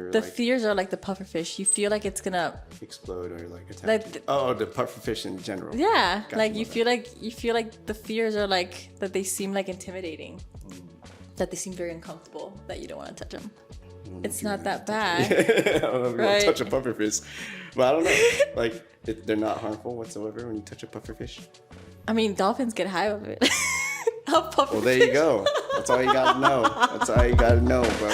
or The like fears are like the pufferfish. You feel like it's gonna explode or like attack like you? Oh, the pufferfish in general. yeah, Gotcha, like my you bad. feel like the fears are like that they seem like intimidating. That they seem very uncomfortable, that you don't want to touch them. It's not that bad. I don't know if you want Right. to touch a pufferfish, but I don't know. Like, they're not harmful whatsoever when you touch a pufferfish. I mean, dolphins get high of it. A pufferfish. Well, there you go. That's all you gotta know. That's all you gotta know, bro.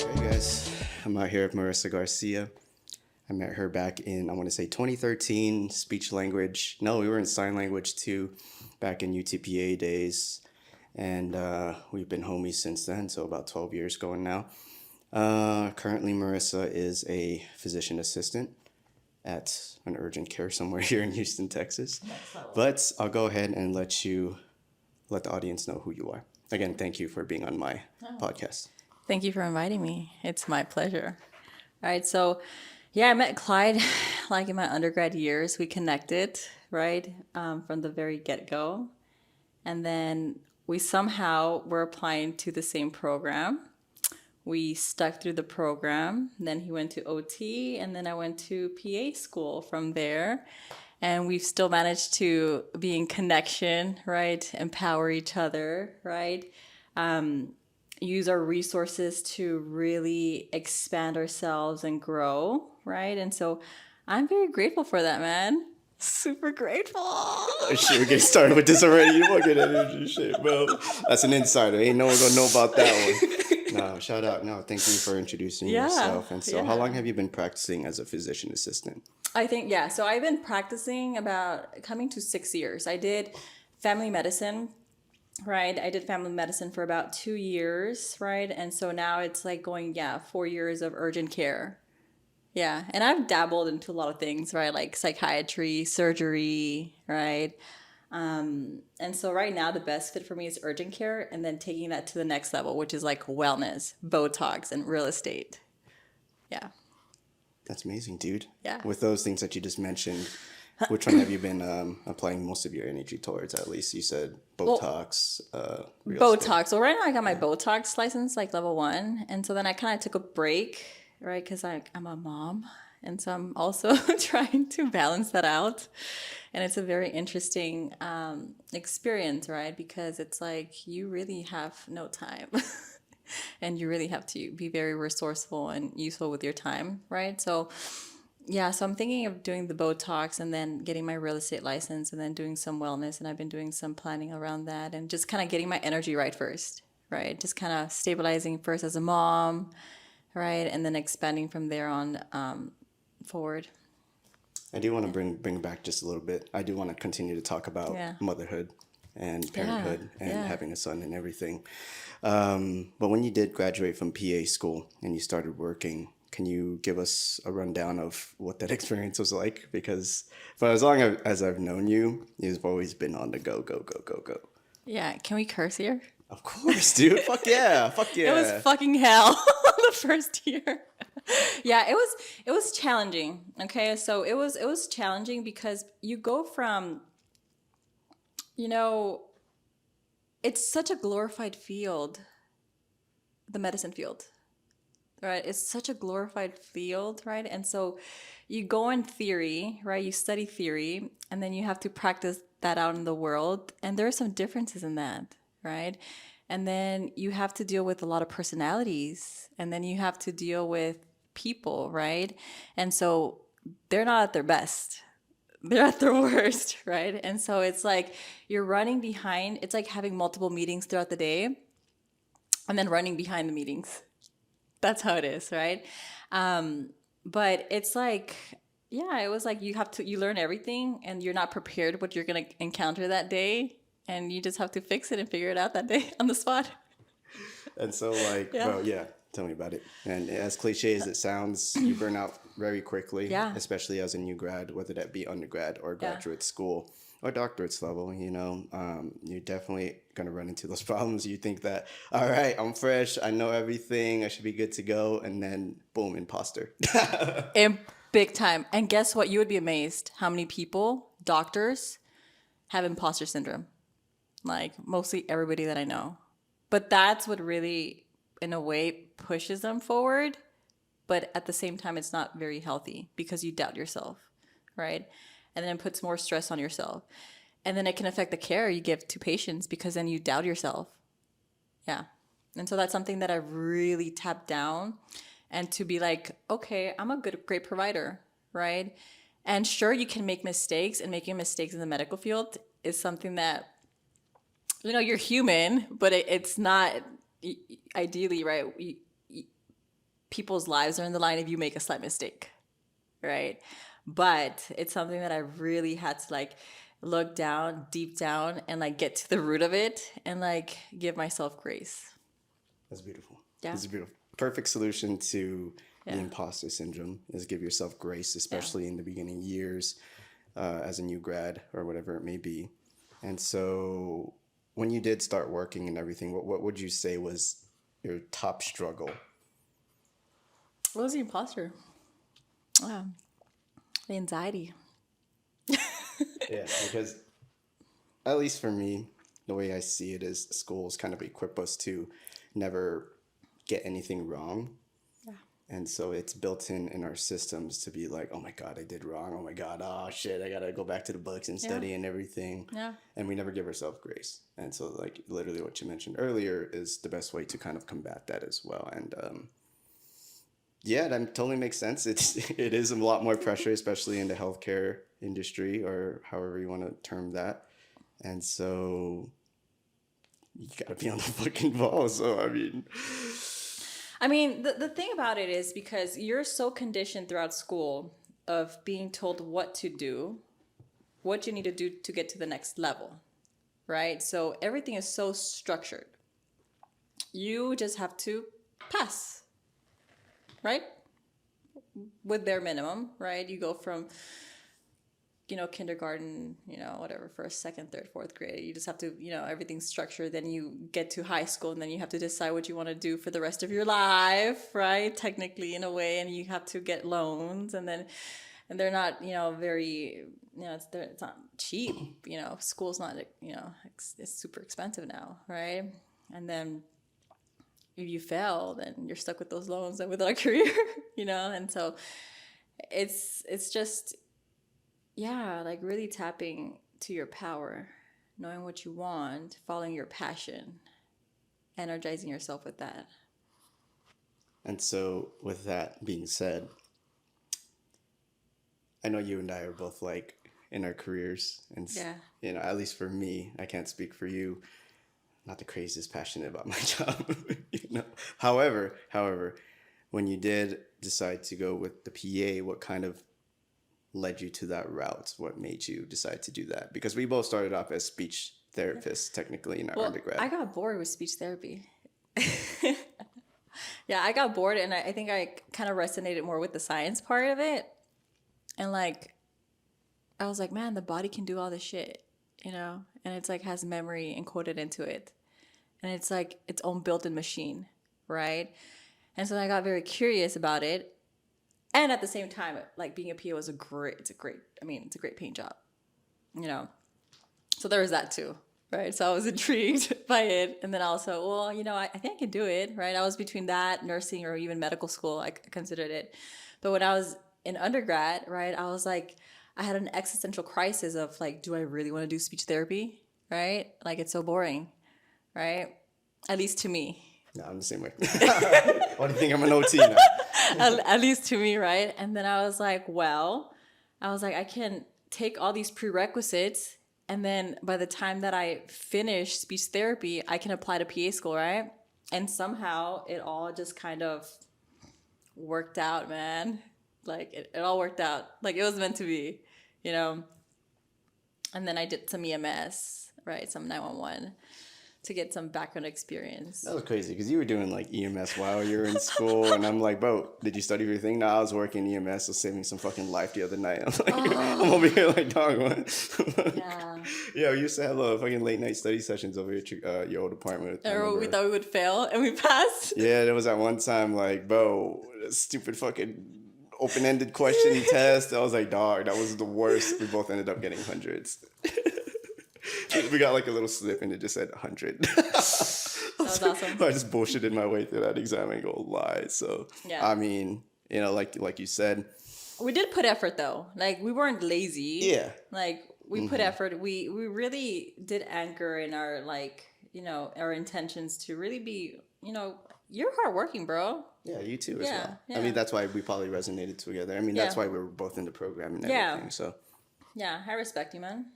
Hey guys, I'm out here with Marisa Garcia. I met her back in, I want to say 2013, speech language. No, we were in sign language too, back in UTPA days. And we've been homies since then, so about 12 years going now. Currently, Marisa is a physician assistant at an urgent care somewhere here in Houston, Texas. But I'll go ahead and let the audience know who you are. Again, thank you for being on my podcast. Thank you for inviting me. It's my pleasure. All right, so yeah, I met Clyde like in my undergrad years. We connected, right, from the very get-go. And then we somehow were applying to the same program. We stuck through the program. Then he went to OT, and then I went to PA school from there. And we've still managed to be in connection, right? Empower each other, right? Use our resources to really expand ourselves and grow, right? And so I'm very grateful for that, man. Super grateful. Oh, shit, we're getting started with this already. You want good energy shit, bro. That's an insider. Ain't no one gonna know about that one. No, shout out. No, thank you for introducing yourself. And so how long have you been practicing as a physician assistant? I think, yeah. So I've been practicing about coming to 6 years. I did family medicine, right? I did family medicine for about 2 years, right? And so now it's like going, 4 years of urgent care. Yeah. And I've dabbled into a lot of things, right? Like psychiatry, surgery, right? And so right now the best fit for me is urgent care, and then taking that to the next level, which is like wellness, Botox, and real estate. Yeah. That's amazing, dude. Yeah. With those things that you just mentioned, which one have you been applying most of your energy towards? At least you said Botox, real Botox. So right now I got my Botox license, like level 1. And so then I kind of took a break, right? Because I'm a mom. And so I'm also trying to balance that out. And it's a very interesting experience, right? Because it's like you really have no time. And you really have to be very resourceful and useful with your time, right? So yeah, so I'm thinking of doing the Botox and then getting my real estate license and then doing some wellness. And I've been doing some planning around that and just kind of getting my energy right first, right? Just kind of stabilizing first as a mom, right? And then expanding from there on forward. I do want to bring back just a little bit. I do want to continue to talk about motherhood and parenthood and having a son and everything. But when you did graduate from PA school and you started working, can you give us a rundown of what that experience was like? Because for as long as I've known you, you've always been on the go, go, go, go, go. Yeah, can we curse here? Of course, dude. Fuck yeah. Fuck yeah. It was fucking hell the first year. Yeah, it was challenging. Okay, so it was challenging because you go from, it's such a glorified field, the medicine field, right? It's such a glorified field, right? And so you go in theory, right? You study theory, and then you have to practice that out in the world. And there are some differences in that, right? And then you have to deal with a lot of personalities, and then you have to deal with people, right? And so they're not at their best. They're at their worst, right? And so it's like you're running behind. It's like having multiple meetings throughout the day and then running behind the meetings. That's how it is, right? But it's like, it was like you learn everything and you're not prepared what you're going to encounter that day. And you just have to fix it and figure it out that day on the spot. And so tell me about it. And as cliche as it sounds, you burn out very quickly, especially as a new grad, whether that be undergrad or graduate school or doctorate's level, you're definitely going to run into those problems. You think that, all right, I'm fresh, I know everything, I should be good to go. And then boom, imposter. Big time. And guess what? You would be amazed how many people, doctors, have imposter syndrome. Like mostly everybody that I know. But that's what really, in a way, pushes them forward. But at the same time, it's not very healthy because you doubt yourself, right? And then it puts more stress on yourself. And then it can affect the care you give to patients because then you doubt yourself. Yeah. And so that's something that I really tapped down and to be like, okay, I'm a great provider, right? And sure, you can make mistakes, and making mistakes in the medical field is something that, you're human, but it's not ideally, right? People's lives are in the line if you make a slight mistake, right? But it's something that I really had to like look down, deep down, and like get to the root of it and like give myself grace. That's beautiful. Yeah. That's a beautiful. Perfect solution to the Yeah. imposter syndrome is give yourself grace, especially in the beginning years as a new grad or whatever it may be. And so when you did start working and everything, what would you say was your top struggle? What was the imposter? The anxiety. Yeah, because at least for me, the way I see it is schools kind of equip us to never get anything wrong. Yeah. And so it's built in our systems to be like, oh my God, I did wrong. Oh my God, oh shit, I got to go back to the books and study and everything. Yeah. And we never give ourselves grace. And so like literally what you mentioned earlier is the best way to kind of combat that as well. And yeah, that totally makes sense. It is a lot more pressure, especially in the healthcare industry or however you want to term that. And so you gotta be on the fucking ball. So I mean, the thing about it is because you're so conditioned throughout school of being told what to do, what you need to do to get to the next level, right? So everything is so structured. You just have to pass, right? With bare minimum, right? You go from, kindergarten, whatever, first, second, third, fourth grade. You just have to, everything's structured. Then you get to high school and then you have to decide what you want to do for the rest of your life, right? Technically, in a way, and you have to get loans and they're not, very, it's not cheap, school's not, it's super expensive now, right? And then if you fail, then you're stuck with those loans and without a career, and so it's just, yeah, like really tapping to your power, knowing what you want, following your passion, energizing yourself with that. and so with that being said, I know you and I are both like in our careers and Yeah. at least for me, I can't speak for you, not the craziest passionate about my job. However, when you did decide to go with the PA, what kind of led you to that route? What made you decide to do that? Because we both started off as speech therapists technically in our undergrad. I got bored with speech therapy. Yeah, I got bored and I think I kind of resonated more with the science part of it. And like, I was like, man, the body can do all this shit, and it's like has memory encoded into it. And it's like its own built-in machine, right? And so I got very curious about it. And at the same time, like being a PA was it's a great paying job, So there was that too, right? So I was intrigued by it. And then also, well, I think I can do it, right? I was between that, nursing, or even medical school. I considered it. But when I was in undergrad, right, I was like, I had an existential crisis of like, do I really want to do speech therapy, right? Like it's so boring, right? At least to me. No, I'm the same way. Why do you think I'm an OT now? At least to me, right? And then I was like, I can take all these prerequisites, and then by the time that I finish speech therapy, I can apply to PA school, right? And somehow it all just kind of worked out, man. Like it all worked out. Like it was meant to be, And then I did some EMS, right? Some 911 to get some background experience. That was crazy because you were doing like EMS while you were in school, and I'm like, bro, did you study for your thing? No, I was working EMS, so saving some fucking life the other night. I'm like, I'm over here like, dog, what? Yeah. Yeah, we used to have fucking late night study sessions over at your old apartment. Or we thought we would fail and we passed. Yeah, there was that one time like, bro, this stupid fucking open-ended question test. I was like, dog, that was the worst. We both ended up getting hundreds. We got like a little slip and it just said 100. That was awesome. I just bullshitted my way through that exam, I ain't gonna lie. So, Yeah. I mean, you know, like you said. We did put effort though. Like we weren't lazy. Yeah. Like we put effort. We really did anchor in our like, you know, our intentions to really be, you know, you're hardworking, bro. Yeah, you too as Yeah, well. yeah. I mean, that's why we probably resonated together. I mean, that's why we were both in the program and Yeah. everything. So, Yeah, I respect you, man.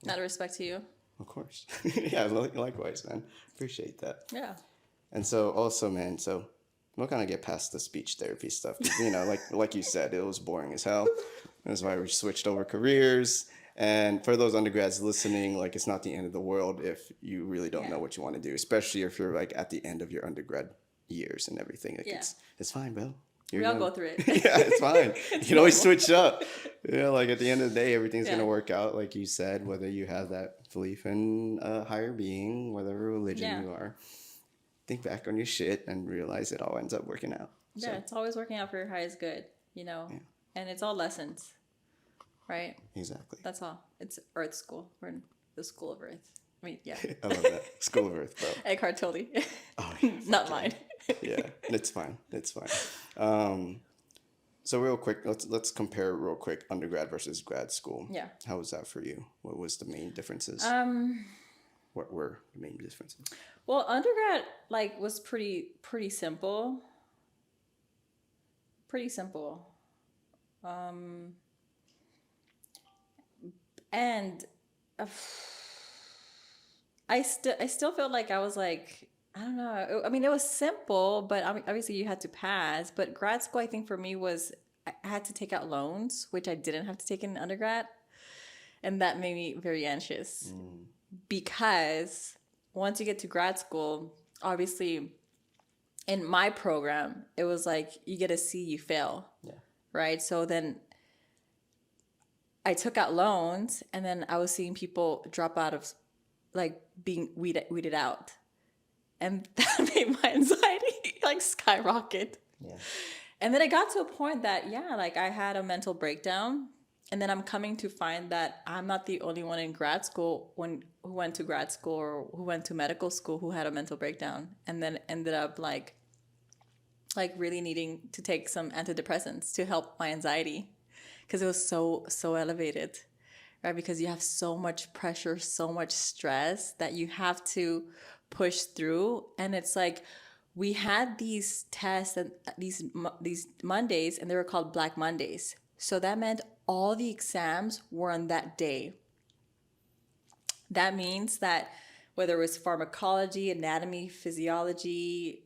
Not a respect to you. of course. Yeah, likewise, man. Appreciate that. Yeah. And so also, man, so we'll kind of get past the speech therapy stuff. 'Cause, you know, like you said, it was boring as hell. That's why we switched over careers. And for those undergrads listening, like it's not the end of the world if you really don't know what you want to do, especially if you're like at the end of your undergrad years and everything. Like it's fine, bro. We all go through it. Yeah, it's fine. You can always switch up. You know, like at the end of the day, everything's gonna work out, like you said, whether you have that belief in a higher being, whatever religion you are. Think back on your shit and realize it all ends up working out. Yeah, it's always working out for your highest good, you know? Yeah. And it's all lessons, right? Exactly. That's all. It's Earth School. We're in the School of Earth. I mean, yeah. I love that. School of Earth, bro. Eckhart Tolle. Oh, yeah, Not mine. Yeah, it's fine. It's fine. So real quick, let's compare real quick undergrad versus grad school. Yeah. How was that for you? What was the main differences? What were the main differences? Well, undergrad like was pretty simple. Pretty simple. And I still felt like I was like, I don't know. I mean, it was simple, but obviously you had to pass. But grad school, I think for me was I had to take out loans, which I didn't have to take in undergrad. And that made me very anxious because once you get to grad school, obviously in my program, it was like you get a C, you fail. Yeah. Right? So then I took out loans and then I was seeing people drop out of like being weeded out. And that made my anxiety like skyrocket. Yeah. And then it got to a point that, like I had a mental breakdown. And then I'm coming to find that I'm not the only one in grad school who went to grad school or who went to medical school who had a mental breakdown and then ended up like really needing to take some antidepressants to help my anxiety because it was so elevated, right? Because you have so much pressure, so much stress that you have to push through. And it's like we had these tests and these Mondays and they were called Black Mondays. So that meant all the exams were on that day. That means that whether it was pharmacology, anatomy, physiology,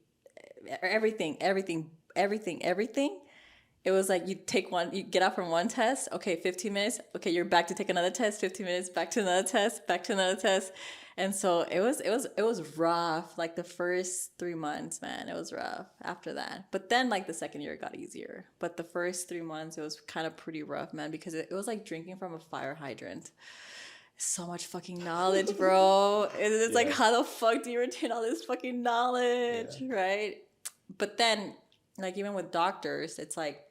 everything, it was like you get out from one test, okay, 15 minutes, okay, you're back to take another test, 15 minutes, back to another test, back to another test. And so it was rough. Like the first 3 months, man, it was rough after that. But then like the second year it got easier. But the first 3 months, it was kind of pretty rough, man, because it was like drinking from a fire hydrant. So much fucking knowledge, bro. It's like, how the fuck do you retain all this fucking knowledge, right? But then, like even with doctors, it's like,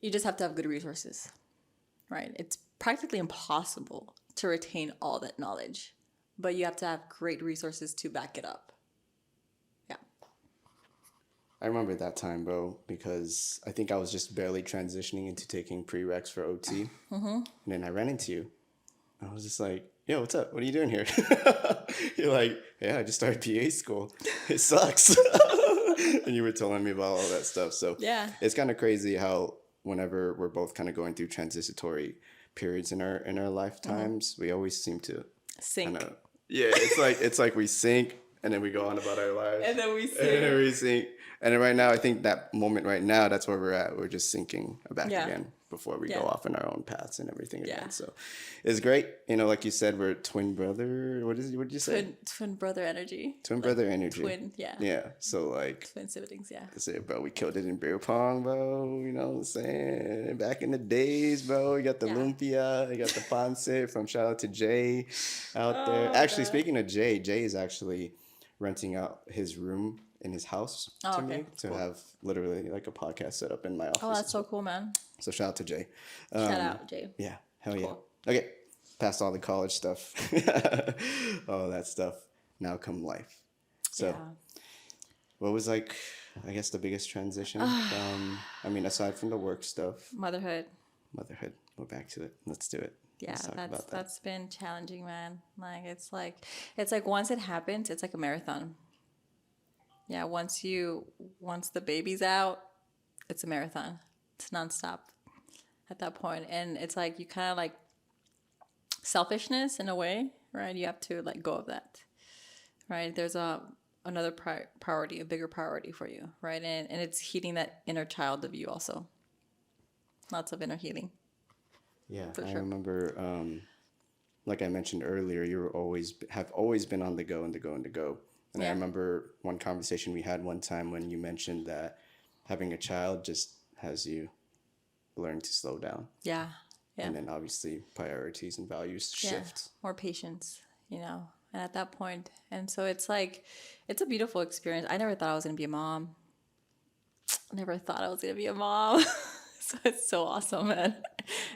you just have to have good resources, right? It's practically impossible to retain all that knowledge, but you have to have great resources to back it up. Yeah. I remember that time, bro, because I think I was just barely transitioning into taking prereqs for OT. And then I ran into you. I was just like, yo, what's up? What are you doing here? You're like, yeah, I just started PA school. It sucks. And you were telling me about all that stuff. So it's kind of crazy how whenever we're both kind of going through transitory periods in our lifetimes, we always seem to sink. It's like we sink and then we go on about our lives. And then we sink. And then right now, I think that moment right now, that's where we're at. We're just sinking back again before we go off on our own paths and everything again. So it's great. You know, like you said, we're twin brother. What did you say? Twin brother energy. Twin brother energy. Twin, Yeah. So like. Twin siblings, yeah. That's it, bro. We killed it in beer pong, bro. You know what I'm saying? Back in the days, bro. You got the lumpia. You got the ponce from shout out to Jay out there. Actually, speaking of Jay is actually renting out his room in his house Oh, to okay. me That's to cool. have literally like a podcast set up in my office. Oh, that's so cool, man. So shout out to Jay. Shout out, Jay. Yeah, hell yeah. Cool. Okay, past all the college stuff, all that stuff. Now come life. So, Yeah. what was like, I guess, the biggest transition from, I mean, aside from the work stuff, Motherhood. motherhood? We're back to it. Let's do it. Yeah, Let's talk about that. that's been challenging, man. Like it's like once it happens, it's like a marathon. Yeah, once the baby's out, it's a marathon. It's nonstop at that point. And it's like you kind of like selfishness in a way, right? You have to let go of that. Right? There's another priority, a bigger priority for you, right? And it's healing that inner child of you also. Lots of inner healing. Yeah, For I sure. remember, like I mentioned earlier, have always been on the go and the go and the go. And I Yeah. remember one conversation we had one time when you mentioned that having a child just has you learn to slow down. Yeah. Yeah. And then obviously priorities and values shift. More patience, and at that point. And so it's like, it's a beautiful experience. I never thought I was going to be a mom. Never thought I was going to be a mom. So it's so awesome, man.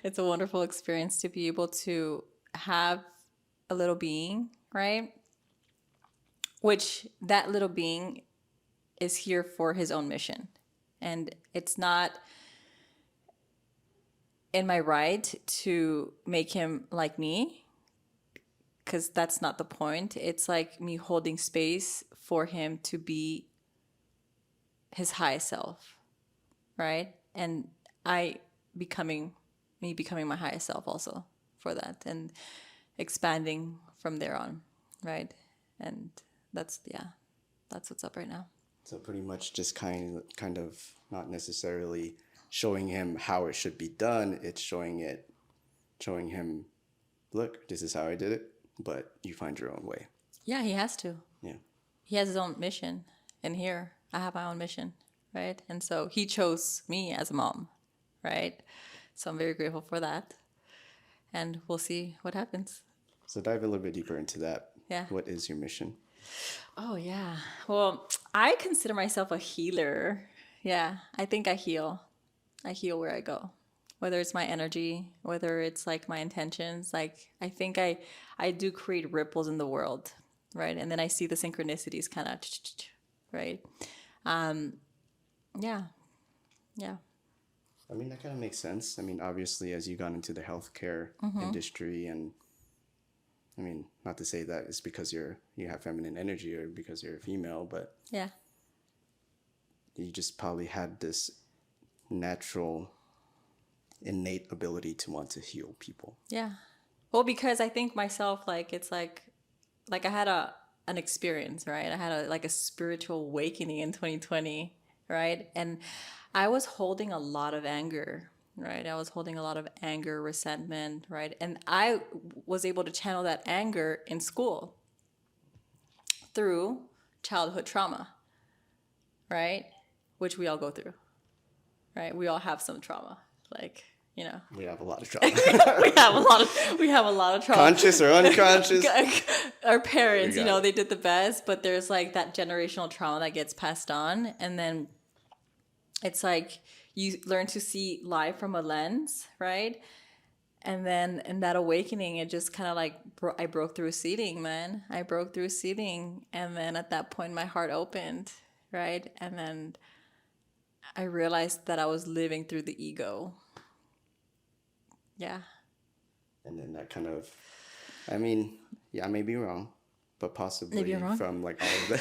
It's a wonderful experience to be able to have a little being, right? Which that little being is here for his own mission. And it's not in my right to make him like me, because that's not the point. It's like me holding space for him to be his highest self, right? And becoming my highest self also for that, and expanding from there on, right? And that's what's up right now. So pretty much just kind of not necessarily showing him how it should be done. It's showing him, look, this is how I did it, but you find your own way. Yeah, he has to. Yeah. He has his own mission, and here I have my own mission, right? And so he chose me as a mom, right? So I'm very grateful for that, and we'll see what happens. So dive a little bit deeper into that. Yeah. What is your mission? Oh, yeah. Well, I consider myself a healer. Yeah, I think I heal. I heal where I go. Whether it's my energy, whether it's like my intentions. Like, I think I do create ripples in the world, right? And then I see the synchronicities kind of, right? Yeah. Yeah. I mean, that kind of makes sense. I mean, obviously, as you got into the healthcare industry, and I mean, not to say that it's because you have feminine energy or because you're a female, but Yeah. you just probably had this natural, innate ability to want to heal people. Yeah. Well, because I think myself, like, it's like I had an experience, right? I had a spiritual awakening in 2020, right? And I was holding a lot of anger, right? I was holding a lot of anger, resentment, right? And I was able to channel that anger in school through childhood trauma, right? Which we all go through, right? We all have some trauma, like, We have a lot of trauma. we have a lot of trauma. Conscious or unconscious. Our parents, We got it. they did the best, but there's like that generational trauma that gets passed on. And then it's like you learn to see life from a lens, right? And then in that awakening, it just kind of like, I broke through a ceiling, man. I broke through a ceiling. And then at that point, my heart opened, right? And then I realized that I was living through the ego. Yeah. And then that kind of, I mean, yeah, I may be wrong, but possibly Maybe you're wrong. from like all of the,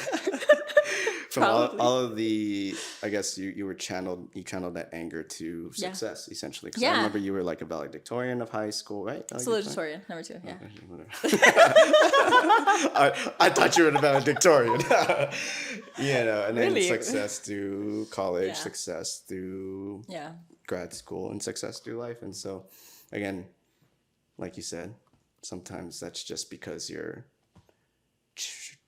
from Probably. all of the, I guess you channeled that anger to Yeah. success essentially. Because Yeah. I remember you were like a valedictorian of high school, right? Salutatorian, number 2, yeah. I thought you were the valedictorian. And then Really? success through college, Yeah. success through Yeah. grad school, and success through life. And so, again, like you said, sometimes that's just because you're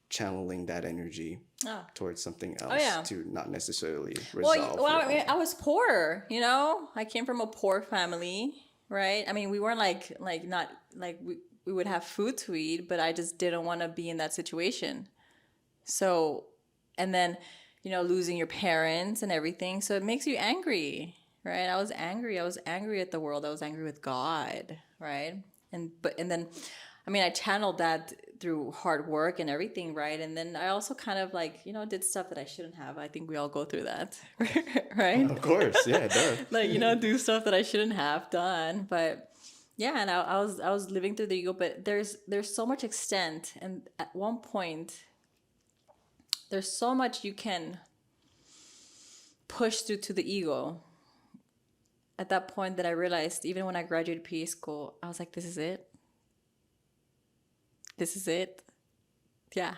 channeling that energy Ah. towards something else yeah. to not necessarily Well, resolve. I mean, I was poor, I came from a poor family, right? I mean, we weren't not like we would have food to eat, but I just didn't want to be in that situation. So, and then losing your parents and everything. So it makes you angry, right? I was angry. I was angry at the world. I was angry with God, right? And then, I mean, I channeled that through hard work and everything, right? And then I also kind of like, did stuff that I shouldn't have. I think we all go through that, right? Of course, yeah, duh. Like, do stuff that I shouldn't have done. But yeah, and I was living through the ego, but there's so much extent, and at one point there's so much you can push through to the ego. At that point that I realized, even when I graduated PA school, I was like, this is it. This is it. Yeah.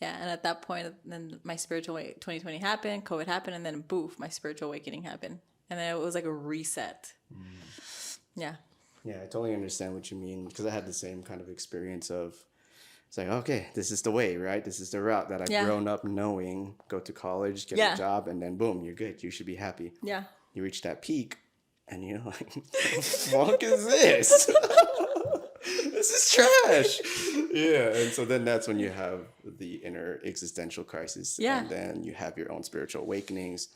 Yeah. And at that point, then my spiritual 2020 happened, COVID happened, and then boof, my spiritual awakening happened. And then it was like a reset. Yeah. Yeah, I totally understand what you mean, because I had the same kind of experience of, it's like, okay, this is the way, right? This is the route that I've grown up knowing. Go to college, get a job, and then boom, you're good. You should be happy. Yeah. You reach that peak, and you're like, what the fuck is this? This is trash. Yeah, and so then that's when you have the inner existential crisis. Yeah. And then you have your own spiritual awakenings,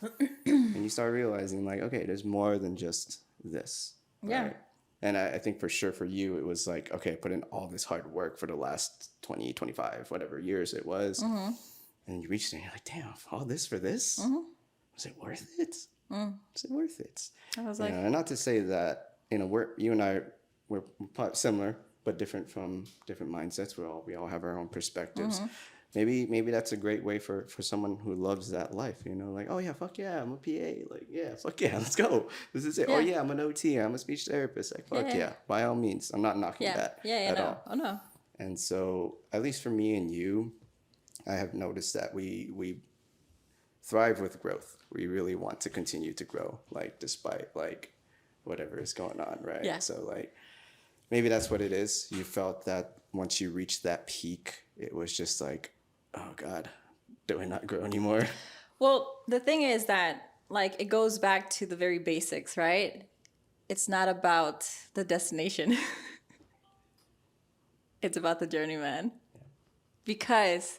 and you start realizing, like, okay, there's more than just this. Yeah. Right? And I think for sure for you, it was like, okay, I put in all this hard work for the last 20, 25, whatever years it was. Mm-hmm. And you reached it and you're like, damn, all this for this? Mm-hmm. Was it worth it? Was it worth it? I was like, and not to say that, you and I, we're similar, but different from different mindsets. We all have our own perspectives. Mm-hmm. Maybe that's a great way for someone who loves that life, like, oh yeah, fuck yeah, I'm a PA, like, yeah, fuck yeah, let's go. This is it. Yeah. Oh yeah, I'm an OT, I'm a speech therapist, like, fuck yeah. By all means. I'm not knocking that at all. Oh no. And so, at least for me and you, I have noticed that we thrive with growth. We really want to continue to grow, like, despite like whatever is going on, right? Yeah. So like, maybe that's what it is. You felt that once you reached that peak, it was just like, oh God, do I not grow anymore? Well, the thing is that, like, it goes back to the very basics, right? It's not about the destination. It's about the journey, man. Yeah. Because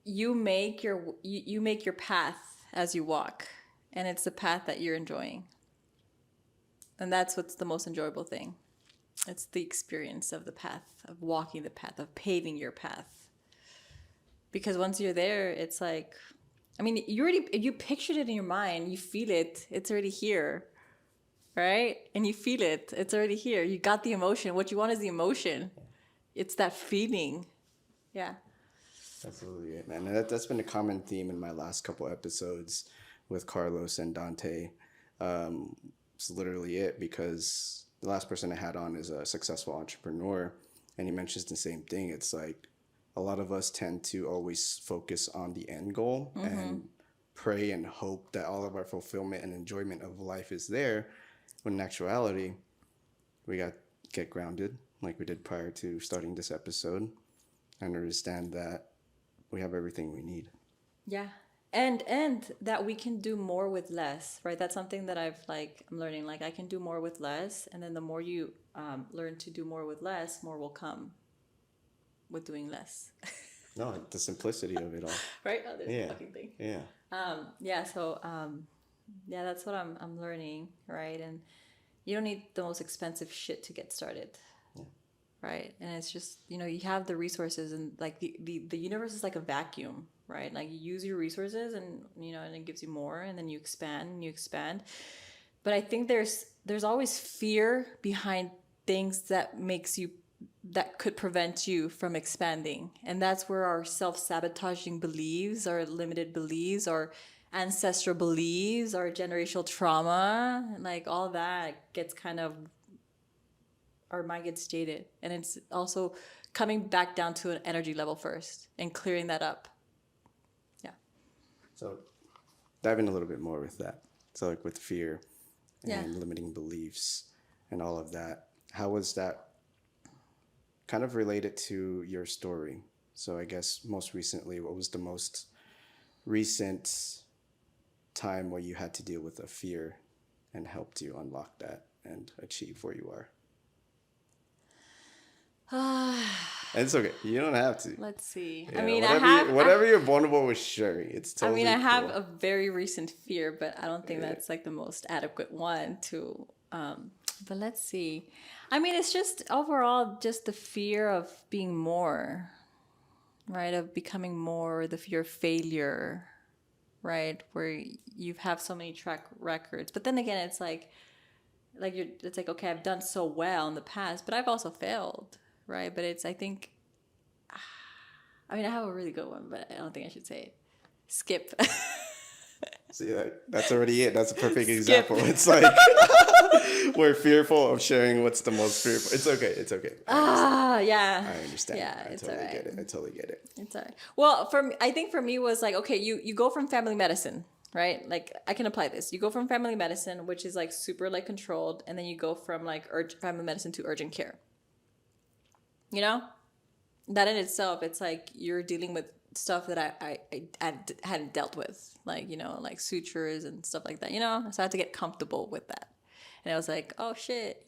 you make your path as you walk, and it's the path that you're enjoying. And that's what's the most enjoyable thing. It's the experience of the path, of walking the path, of paving your path. Because once you're there, it's like, I mean, you pictured it in your mind, you feel it, it's already here, right? And you feel it, it's already here. You got the emotion. What you want is the emotion. It's that feeling. Yeah. Absolutely it, man. And that's been a common theme in my last couple episodes with Carlos and Dante. It's literally it, because the last person I had on is a successful entrepreneur, and he mentions the same thing. It's like a lot of us tend to always focus on the end goal and pray and hope that all of our fulfillment and enjoyment of life is there, when in actuality, we got to get grounded, like we did prior to starting this episode, and understand that we have everything we need. Yeah. And that we can do more with less, right? That's something that I'm learning. Like, I can do more with less, and then the more you learn to do more with less, more will come with doing less. No, the simplicity of it all. Right? Oh, there's a fucking thing. Yeah. So that's what I'm learning, right? And you don't need the most expensive shit to get started. Yeah. Right? And it's just, you have the resources, and like the universe is like a vacuum. Right? Like, you use your resources, and and it gives you more, and then you expand. But I think there's always fear behind things that could prevent you from expanding. And that's where our self-sabotaging beliefs, our limited beliefs, our ancestral beliefs, our generational trauma, and like all that gets our mind gets jaded. And it's also coming back down to an energy level first and clearing that up. So dive in a little bit more with that. So like with fear and limiting beliefs and all of that, how was that kind of related to your story? So I guess most recently, what was the most recent time where you had to deal with a fear and helped you unlock that and achieve where you are? It's okay. You don't have to. Let's see. I Yeah, mean, whatever you're vulnerable with sharing, it's I totally mean, I have cool. a very recent fear, but I don't think that's like the most adequate one to. But let's see. I mean, it's just overall just the fear of being more, right? Of becoming more, the fear of failure, right? Where you have so many track records, but then again, it's like okay, I've done so well in the past, but I've also failed, right? But it's I think. I mean, I have a really good one, but I don't think I should say it. Skip. See, that's already it. That's a perfect Skip. example. It's like we're fearful of sharing what's the most fearful. It's okay. It's okay. Yeah. I understand. Yeah, I it's totally alright. get it. I totally get it. It's alright. Well, I think for me was like, okay, you go from family medicine, right? Like I can apply this. You go from family medicine, which is like super like controlled, and then you go from like family medicine to urgent care. You know, that in itself, it's like you're dealing with stuff that I hadn't dealt with, like like sutures and stuff like that. So I had to get comfortable with that, and I was like, oh shit,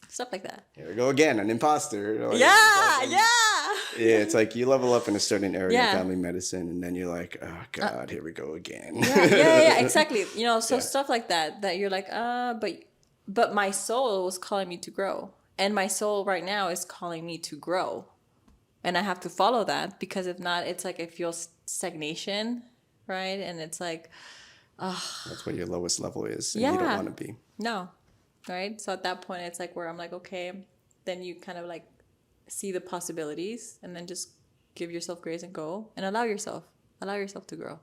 stuff like that. Here we go again, an imposter. Like, Yeah, yeah. Yeah, it's like you level up in a certain area Yeah. of family medicine, and then you're like, oh God, here we go again. Yeah, exactly. So Yeah. stuff like that you're like, but my soul was calling me to grow. And my soul right now is calling me to grow. And I have to follow that because if not, it's like I feel stagnation, right? And it's like, That's what your lowest level is, and you don't yeah, want to be. no, right? So at that point, it's like where I'm like, okay, then you kind of like see the possibilities and then just give yourself grace and go and allow yourself to grow.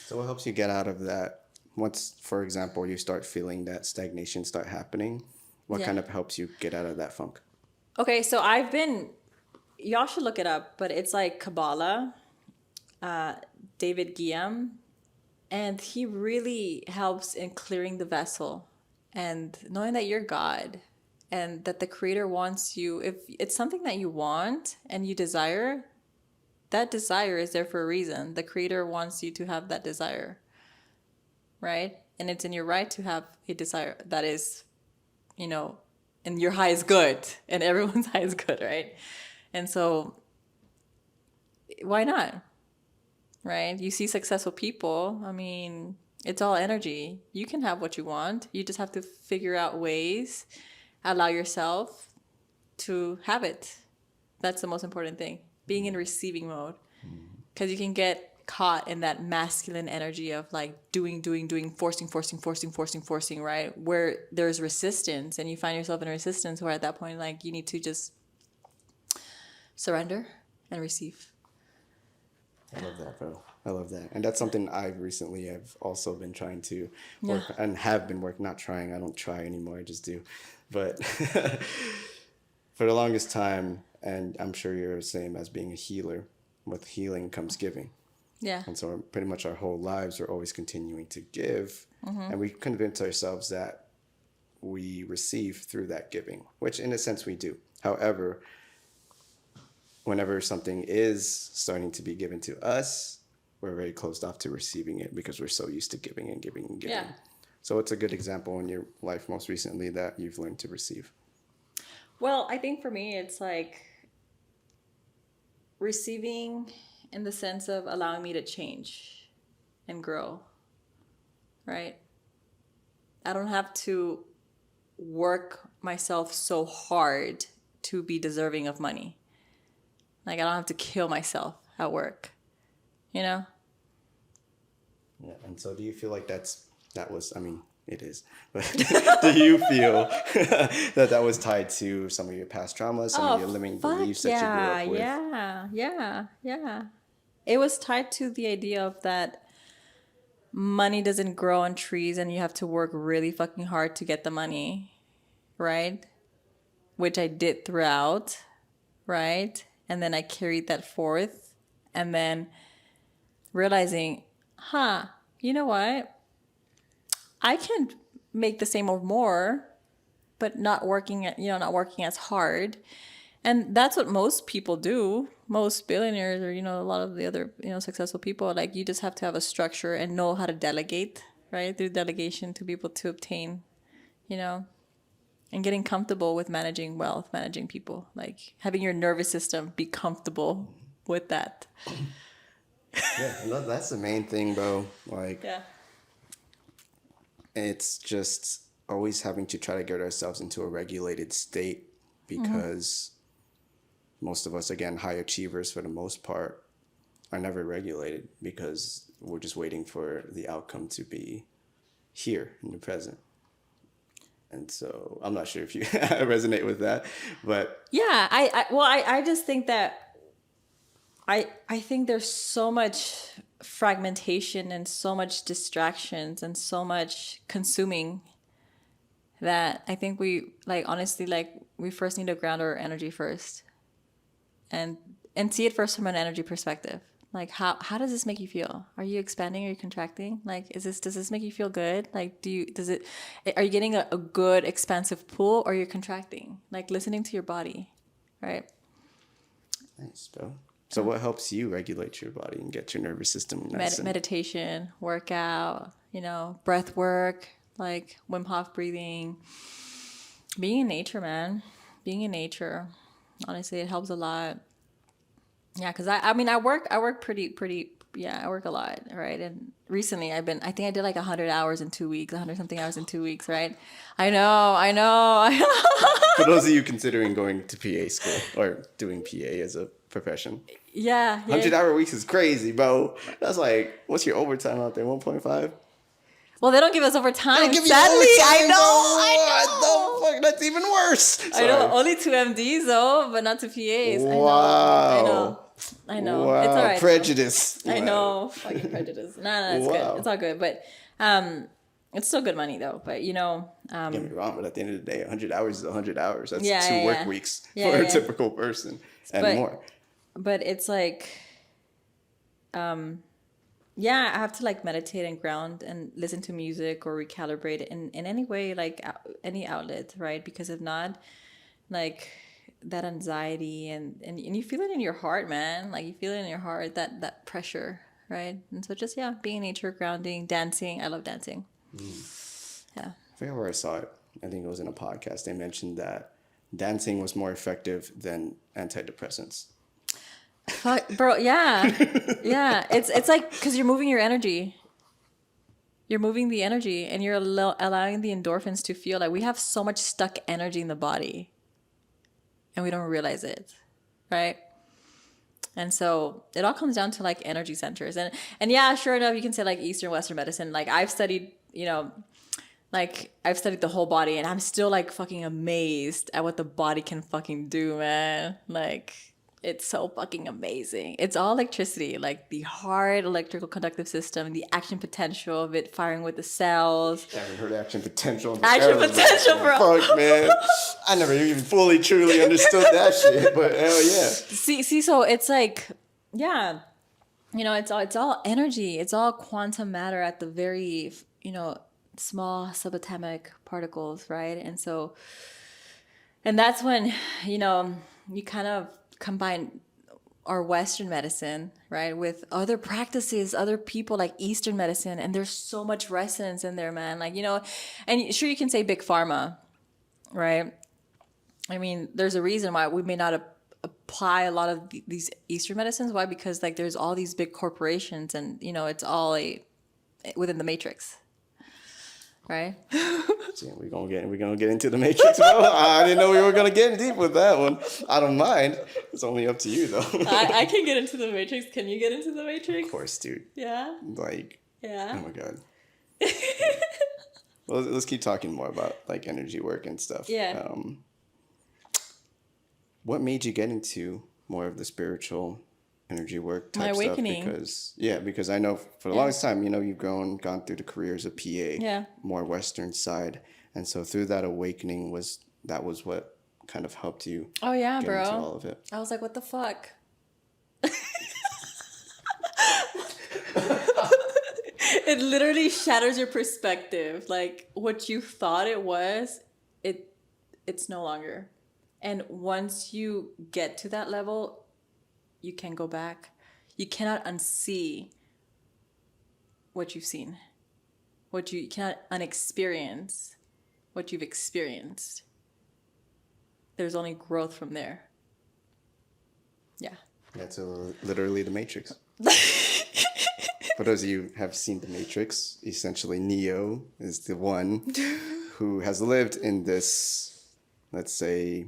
So what helps you get out of that? Once, for example, you start feeling that stagnation start happening, what Yeah. kind of helps you get out of that funk? Okay, so y'all should look it up, but it's like Kabbalah, David Guillaume, and he really helps in clearing the vessel and knowing that you're God and that the Creator wants you. If it's something that you want and you desire, that desire is there for a reason. The Creator wants you to have that desire, right? And it's in your right to have a desire that is, and your high is good and everyone's high is good, right? And so why not? Right? You see successful people. I mean, it's all energy. You can have what you want. You just have to figure out ways, allow yourself to have it. That's the most important thing. Being in receiving mode. Because you can get caught in that masculine energy of like doing, forcing, right? Where there's resistance and you find yourself in resistance where at that point, like you need to just surrender and receive. I love that, bro. I love that. And that's something I recently have also been trying to work and have been working, not trying. I don't try anymore. I just do. But for the longest time, and I'm sure you're the same as being a healer, with healing comes giving. Yeah. And so pretty much our whole lives are always continuing to give. And we convince ourselves that we receive through that giving, which in a sense we do. However, whenever something is starting to be given to us, we're very closed off to receiving it because we're so used to giving and giving and giving. Yeah. So it's a good example in your life most recently that you've learned to receive. Well, I think for me, it's like receiving in the sense of allowing me to change and grow, right? I don't have to work myself so hard to be deserving of money. Like, I don't have to kill myself at work, Yeah. And so do you feel like it is, but do you feel that was tied to some of your past traumas, some of your limiting beliefs that you grew up with? Yeah. It was tied to the idea of that money doesn't grow on trees and you have to work really fucking hard to get the money, right? Which I did throughout, right? And then I carried that forth and then realizing, you know what? I can make the same or more, but not working as hard. And that's what most people do. Most billionaires or, a lot of the other, successful people, like you just have to have a structure and know how to delegate, right? Through delegation to be able to obtain, and getting comfortable with managing wealth, managing people, like having your nervous system be comfortable with that. Yeah, no, that's the main thing, bro. Like, Yeah. it's just always having to try to get ourselves into a regulated state because most of us, again, high achievers for the most part, are never regulated because we're just waiting for the outcome to be here in the present. And so I'm not sure if you resonate with that, but Yeah, I just think that I think there's so much fragmentation and so much distractions and so much consuming that I think we like honestly like we first need to ground our energy first and see it first from an energy perspective. Like how does this make you feel? Are you expanding? Are you contracting? Like does this make you feel good? Like are you getting a good expansive pull or you're contracting? Like listening to your body, right? nice, bro. So what helps you regulate your body and get your nervous system nice and Meditation, workout, breath work, like Wim Hof breathing, being in nature, man. Being in nature, honestly, it helps a lot. Yeah, because I mean, I work pretty, yeah, I work a lot, right? And recently I think I did like 100 hours in 2 weeks, 100 something hours in 2 weeks, right? I know. for those of you considering going to PA school or doing PA as a profession, Yeah. 100-hour weeks is crazy, bro. That's like, what's your overtime out there? 1.5? Well, they don't give us overtime, They don't give you sadly. overtime, I know. What the fuck? That's even worse. I know, Sorry. only to MDs though, but not to PAs. Wow. I know. Wow. It's all right. Prejudice. Though. I know. Fucking prejudice. Nah, it's good. It's all good. But it's still good money though. But Don't get me wrong, but at the end of the day, 100 hours is 100 hours. That's Yeah, two yeah, work yeah. weeks Yeah, for a yeah. typical person and more. But it's like, yeah, I have to like meditate and ground and listen to music or recalibrate it in any way, like any outlet, right? Because if not, like that anxiety and you feel it in your heart, man. Like you feel it in your heart, that pressure, right? And so just, yeah, being in nature, grounding, dancing. I love dancing. Yeah. I forget where I saw it. I think it was in a podcast. They mentioned that dancing was more effective than antidepressants. Fuck, bro, yeah. Yeah. It's like, because you're moving your energy. You're moving the energy and you're allowing the endorphins to feel like we have so much stuck energy in the body and we don't realize it, right? And so it all comes down to like energy centers. And yeah, sure enough, you can say like Eastern, Western medicine. Like I've studied, like I've studied the whole body and I'm still like fucking amazed at what the body can fucking do, man. Like it's so fucking amazing. It's all electricity, like the hard electrical conductive system, the action potential of it firing with the cells. I haven't heard action potential. Action potential, bro. Fuck, man. I never even fully, truly understood that shit, but hell yeah. See, so it's like, yeah, it's all energy. It's all quantum matter at the very, small subatomic particles, right? And that's when, you kind of combine our Western medicine, right, with other practices, other people like Eastern medicine, and there's so much resonance in there, man. Like, and sure, you can say big pharma, right? I mean, there's a reason why we may not apply a lot of these Eastern medicines. Why? Because like there's all these big corporations, and it's all within the matrix, right? See, we're gonna get into the Matrix, bro. I didn't know we were gonna get deep with that one. I don't mind. It's only up to you, though. I can get into the matrix. Can you get into the matrix? Of course, dude. Yeah. Like. Yeah. Oh my god. Well, let's keep talking more about like energy work and stuff. Yeah. What made you get into more of the spiritual energy work type My stuff? awakening. Because I know for the longest time, you've gone through the career as a PA, Yeah. more Western side, and so through that awakening was what kind of helped you. Oh yeah, get bro. into all of it. I was like, what the fuck? It literally shatters your perspective. Like what you thought it was, it's no longer. And once you get to that level, you can go back. You cannot unsee what you've seen. You cannot unexperience what you've experienced. there's only growth from there. Yeah. That's literally the Matrix. For those of you who have seen the Matrix, essentially Neo is the one who has lived in this, let's say,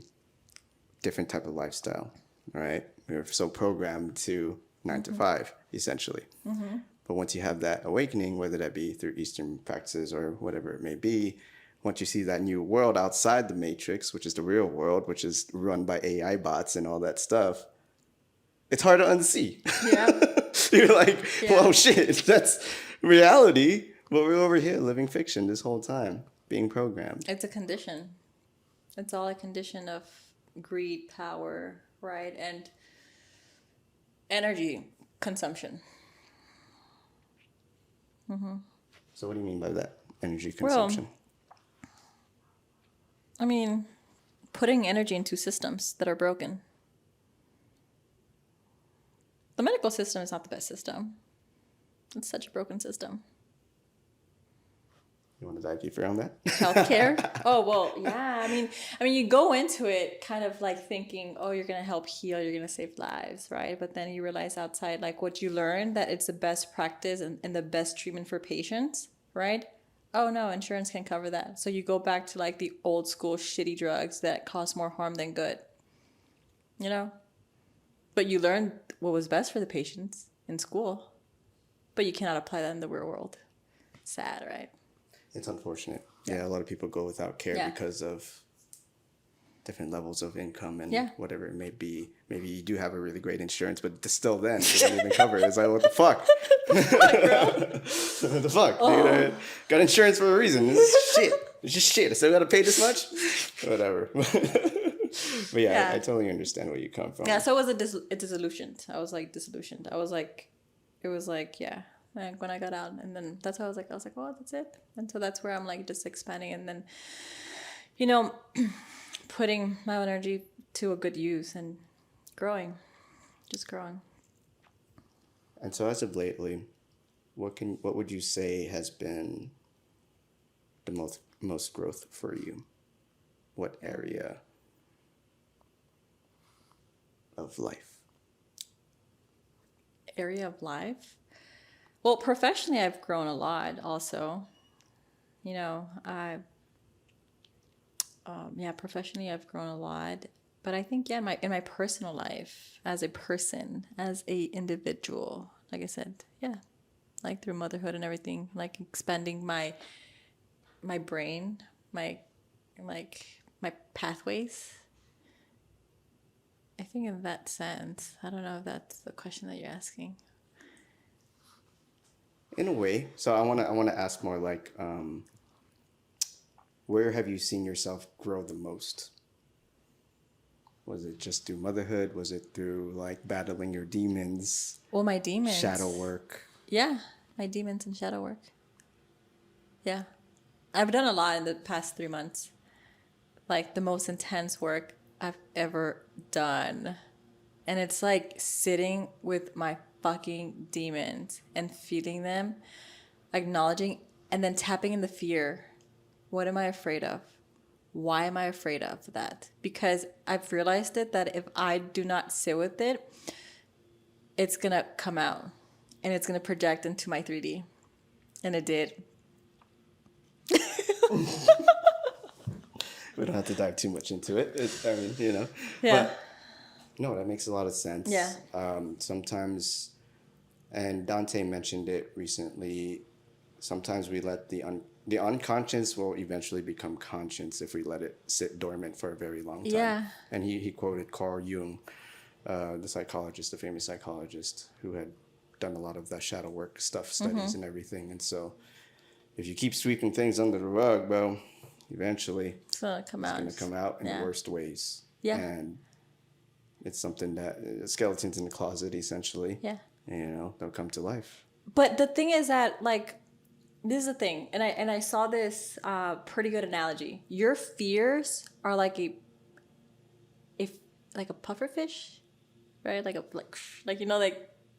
different type of lifestyle, right? We're so programmed to 9 to 5, essentially. But once you have that awakening, whether that be through Eastern practices or whatever it may be, once you see that new world outside the Matrix, which is the real world, which is run by AI bots and all that stuff, it's hard to unsee. Yeah. You're like, Yeah. whoa, shit, that's reality. But we're over here living fiction this whole time, being programmed. It's a condition. It's all a condition of greed, power, right? And energy consumption. So what do you mean by that? Energy Well, consumption? I mean, putting energy into systems that are broken. The medical system is not the best system. It's such a broken system. You want to dive deeper on that? Healthcare? Oh, well, yeah. I mean, you go into it kind of like thinking, oh, you're going to help heal, you're going to save lives, right? But then you realize outside, like what you learn, that it's the best practice and the best treatment for patients, right? Oh, no, insurance can cover that. So you go back to like the old school shitty drugs that cause more harm than good, you know? But you learned what was best for the patients in school, but you cannot apply that in the real world. Sad, right? It's unfortunate. Yeah, a lot of people go without care because of different levels of income and whatever it may be. Maybe you do have a really great insurance, but still then, it doesn't even cover it. It's like, what the fuck? What the fuck? Dude, I got insurance for a reason. This is shit. It's just shit. I still got to pay this much? Whatever. But yeah, I totally understand where you come from. Yeah, so it was a disillusioned. I was like disillusioned. I was like, it was like, yeah, like when I got out. And then that's how I was like, oh, that's it. And so that's where I'm like just expanding and then, you know, putting my energy to a good use and growing, just growing. And so as of lately, what would you say has been the most growth for you? What area of life? Area of life? Well, professionally, I've grown a lot also. You know, professionally, I've grown a lot. But I think, in my personal life, as a person, as a individual, like I said, like through motherhood and everything, like expanding my brain, my pathways. I think in that sense, I don't know if that's the question that you're asking. In a way. So I wanna ask more like, where have you seen yourself grow the most? Was it just through motherhood? Was it through like battling your demons? Well, my demons. Shadow work. Yeah, my demons and shadow work. Yeah. I've done a lot in the past 3 months. Like the most intense work I've ever done. And it's like sitting with my fucking demons and feeding them, acknowledging, and then tapping in the fear. What am I afraid of? Why am I afraid of that? Because I've realized that if I do not sit with it, it's going to come out and it's going to project into my 3D. And it did. We don't have to dive too much into it. Yeah. But no, that makes a lot of sense. Yeah. Sometimes, and Dante mentioned it recently, sometimes we let the unconscious will eventually become conscious if we let it sit dormant for a very long time. Yeah. And he quoted Carl Jung, the psychologist, the famous psychologist, who had done a lot of the shadow work stuff, studies and everything. And so if you keep sweeping things under the rug, well, eventually It's going to come out in the worst ways. Yeah. And it's something that skeletons in the closet, essentially. Yeah. They'll come to life. But the thing is that, like, this is the thing, and I saw this pretty good analogy. Your fears are like a puffer fish, right? Like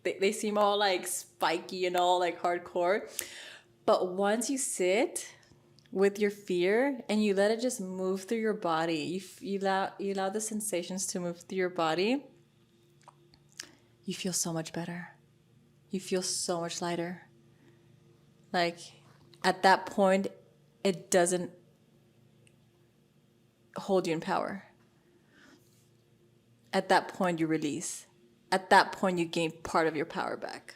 they seem all like spiky and all like hardcore, but once you sit with your fear and you let it just move through your body, you allow the sensations to move through your body, you feel so much better. You feel so much lighter. Like at that point, it doesn't hold you in power. At that point, you release. At that point, you gain part of your power back.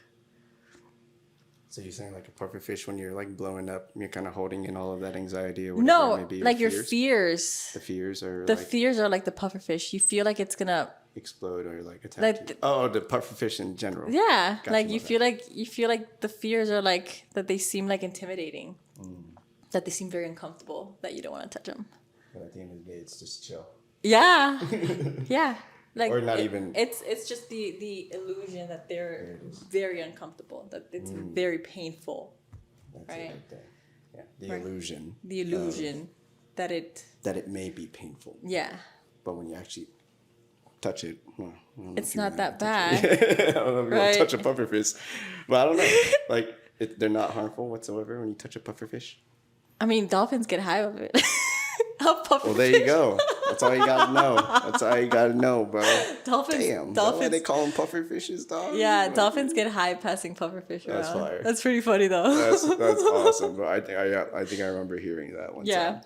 So you're saying like a pufferfish, when you're like blowing up, you're kind of holding in all of that anxiety or whatever No, it may be, like your fears? fears. The fears are The like fears are like the pufferfish. You feel like it's gonna, explode or like attack like you. Oh, the pufferfish in general. yeah, Gotcha, like my you feel like the fears are like that. They seem like intimidating. That they seem very uncomfortable. That you don't want to touch them. But at the end of the day, it's just chill. Yeah, yeah. Like Or not even. It's just the illusion that they're very uncomfortable. That it's very painful. That's Right. it right there. Yeah, the Right. illusion. The illusion that it. That it may be painful. Yeah. But when you actually touch it, well, I don't know It's if you not really that touch bad. it. I don't know if you're Right. going to touch a pufferfish. But I don't know. Like, they're not harmful whatsoever when you touch a pufferfish. I mean, dolphins get high of it. Well, there you go. That's all you got to know. That's all you got to know, bro. Dolphins. Damn. Is that why Dolphins. they call them pufferfishes, dog? Yeah, Like, dolphins get high passing pufferfish around. That's fire. That's pretty funny though. That's awesome. But I think I remember hearing that one Yeah. time.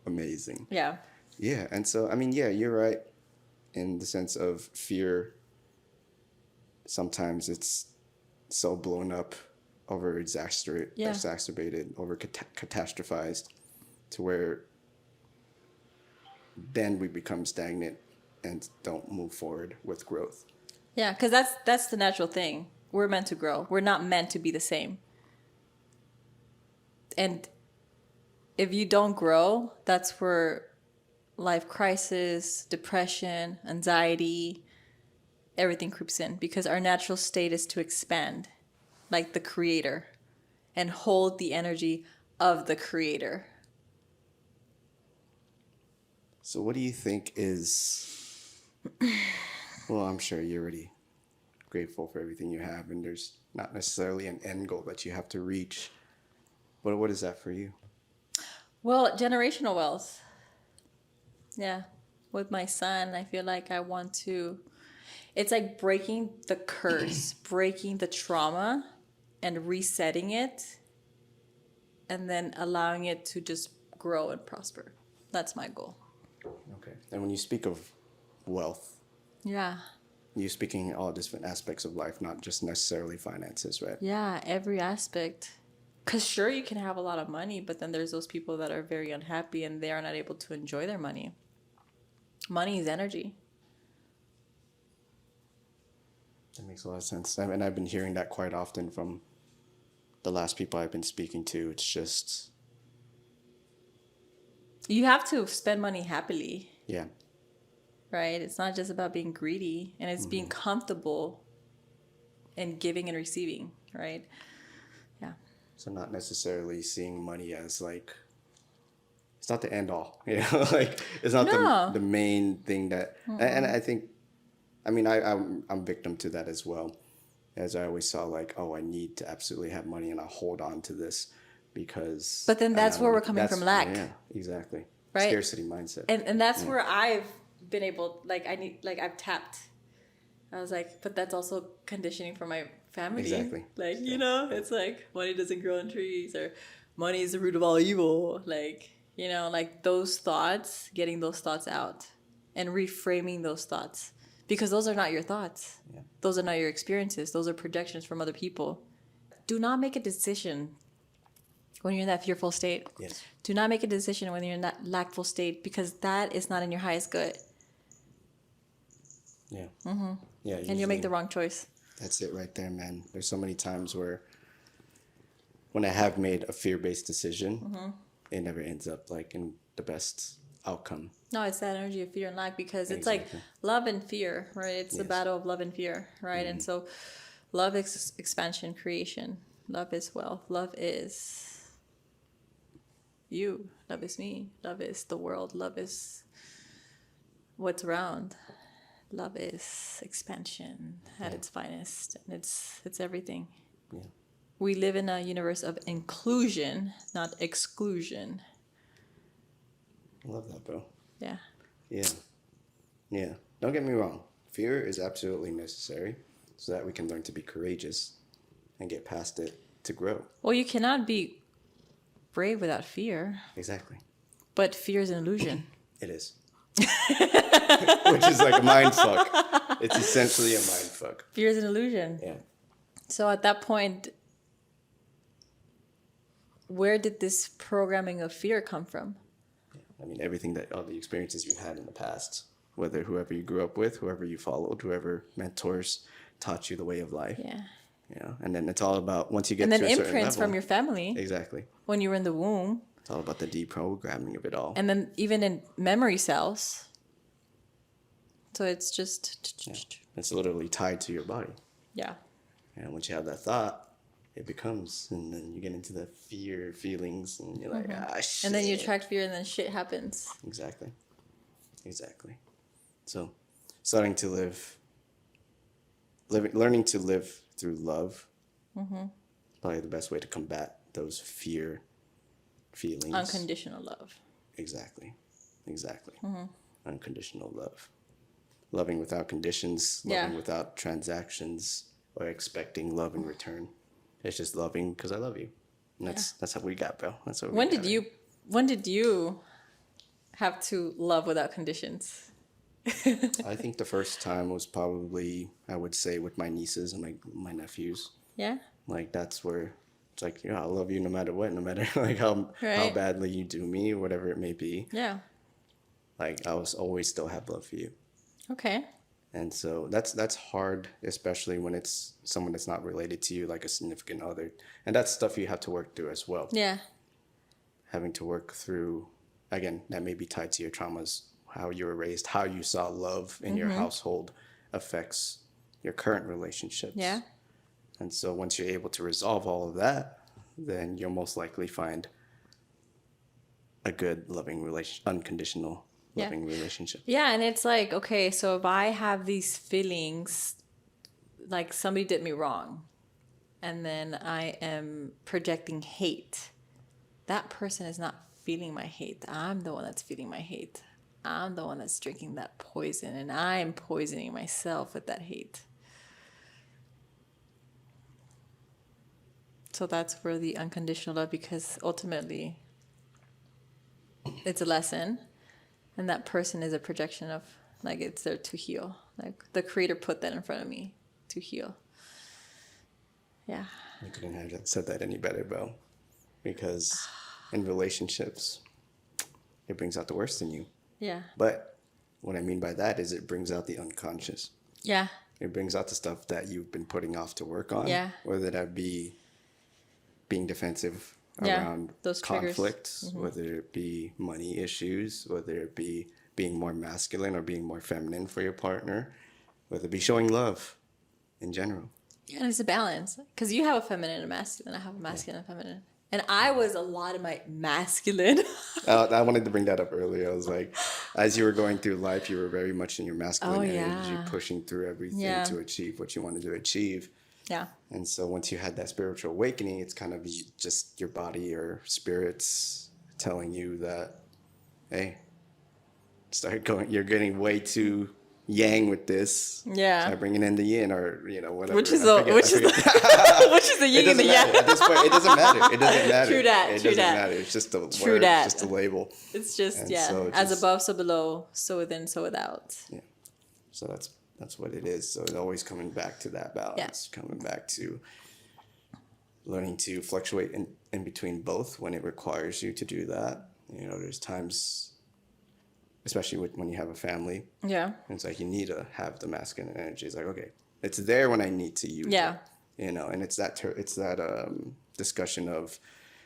Amazing. Yeah. Yeah, and so I mean, yeah, you're right in the sense of fear. Sometimes it's so blown up, over exacerbated, over catastrophized, to where then we become stagnant and don't move forward with growth. Yeah, because that's the natural thing. We're meant to grow. We're not meant to be the same. And if you don't grow, that's where life crisis, depression, anxiety, everything creeps in, because our natural state is to expand like the creator and hold the energy of the creator. So what do you think is, well, I'm sure you're already grateful for everything you have, and there's not necessarily an end goal that you have to reach. But what is that for you? Well, generational wealth. Yeah. With my son, I feel like I want to, it's like breaking the curse, breaking the trauma and resetting it, and then allowing it to just grow and prosper. That's my goal. Okay. And when you speak of wealth, Yeah. you're speaking all different aspects of life, not just necessarily finances, right? Yeah, every aspect. Because sure, you can have a lot of money, but then there's those people that are very unhappy and they are not able to enjoy their money. Money is energy. That makes a lot of sense. I mean, I've been hearing that quite often from the last people I've been speaking to. It's just, You have to spend money happily, yeah. right? It's not just about being greedy, and it's being comfortable in giving and receiving, right? Yeah. So not necessarily seeing money as like, it's not the end all, you know, like it's not No. the main thing that, and I think, I mean, I'm victim to that as well, as I always saw like, oh, I need to absolutely have money and I'll hold on to this because. But then that's where we're coming that's- from lack. Yeah, exactly. Right? Scarcity mindset. And that's where I've been able, like, I've tapped. I was like, but that's also conditioning for my family. Exactly. Like, you know, it's like money doesn't grow on trees, or money is the root of all evil. Like, you know, like those thoughts, getting those thoughts out and reframing those thoughts, because those are not your thoughts. Yeah. Those are not your experiences. Those are projections from other people. Do not make a decision when you're in that fearful state. Yes. Do not make a decision when you're in that lackful state, because that is not in your highest good. Yeah. Mm-hmm. Yeah. And you'll make the wrong choice. That's it right there, man. There's so many times where when I have made a fear-based decision, it never ends up like in the best outcome. No, it's that energy of fear and lack, because it's like Exactly. love and fear, right? It's the Yes. battle of love and fear, right? And so love is expansion, creation. Love is wealth. Love is you. Love is me. Love is the world. Love is what's around. Love is expansion at its finest. And it's everything. Yeah. We live in a universe of inclusion, not exclusion. I love that, bro. Yeah. Yeah. Yeah. Don't get me wrong. Fear is absolutely necessary so that we can learn to be courageous and get past it to grow. Well, you cannot be brave without fear, Exactly. but fear is an illusion. It is. Which is like a mind fuck. It's essentially a mind fuck. Fear is an illusion. Yeah. So at that point, where did this programming of fear come from? I mean, everything that all the experiences you had in the past, whether whoever you grew up with, whoever you followed, whoever mentors taught you the way of life. Yeah. Yeah. And then it's all about once you get And to then a certain imprints level. from your family Exactly. when you were in the womb. It's all about the deprogramming of it all. And then even in memory cells. So it's just... Yeah. It's literally tied to your body. Yeah. And once you have that thought, it becomes, and then you get into the fear feelings, and you're like, shit. And then you attract fear and then shit happens. Exactly. So, starting to learning to live through love, probably the best way to combat those fear feelings. Unconditional love. Exactly. Unconditional love. Loving without conditions, loving without transactions, or expecting love in return. It's just loving because I love you. And that's how we got, bro. That's what When did you have to love without conditions? I think the first time was probably, I would say, with my nieces and my nephews. Yeah. Like, that's where it's like, I love you no matter what, no matter like how badly you do me or whatever it may be. Yeah. Like, I was always still have love for you. Okay. And so that's hard, especially when it's someone that's not related to you, like a significant other. And that's stuff you have to work through as well. Yeah. Having to work through, again, that may be tied to your traumas, how you were raised, how you saw love in your household affects your current relationships. Yeah. And so once you're able to resolve all of that, then you'll most likely find a good, loving unconditional loving relationship. Yeah, and it's like, okay, so if I have these feelings, like somebody did me wrong, and then I am projecting hate, that person is not feeling my hate. I'm the one that's feeling my hate. I'm the one that's drinking that poison, and I'm poisoning myself with that hate. So that's where the unconditional love, because ultimately it's a lesson. And that person is a projection of, like, it's there to heal. Like, the creator put that in front of me to heal. Yeah. You couldn't have said that any better, bro. Because in relationships, it brings out the worst in you. Yeah. But what I mean by that is it brings out the unconscious. Yeah. It brings out the stuff that you've been putting off to work on. Yeah. Whether that be being defensive around those conflicts, whether it be money issues, whether it be being more masculine or being more feminine for your partner, whether it be showing love in general. Yeah, and it's a balance. Because you have a feminine and a masculine. I have a masculine and feminine. And I was a lot of my masculine. I wanted to bring that up earlier. I was like, as you were going through life, you were very much in your masculine energy, pushing through everything to achieve what you wanted to achieve. Yeah. And so once you had that spiritual awakening, it's kind of just your body or spirits telling you that, hey, start going, you're getting way too yang with this. Yeah. Start bringing in the yin or, whatever. Which is the yin and the yang. At this point, it doesn't matter. It doesn't matter. True that. It doesn't matter. It's just a word. It's just a label. It's just, And so as above, so below, so within, so without. Yeah. So that's what it is. So it's always coming back to that balance, coming back to learning to fluctuate in between both when it requires you to do that. There's times, especially when you have a family, it's like you need to have the masculine energy. It's like, okay, it's there when I need to use it. And it's that discussion of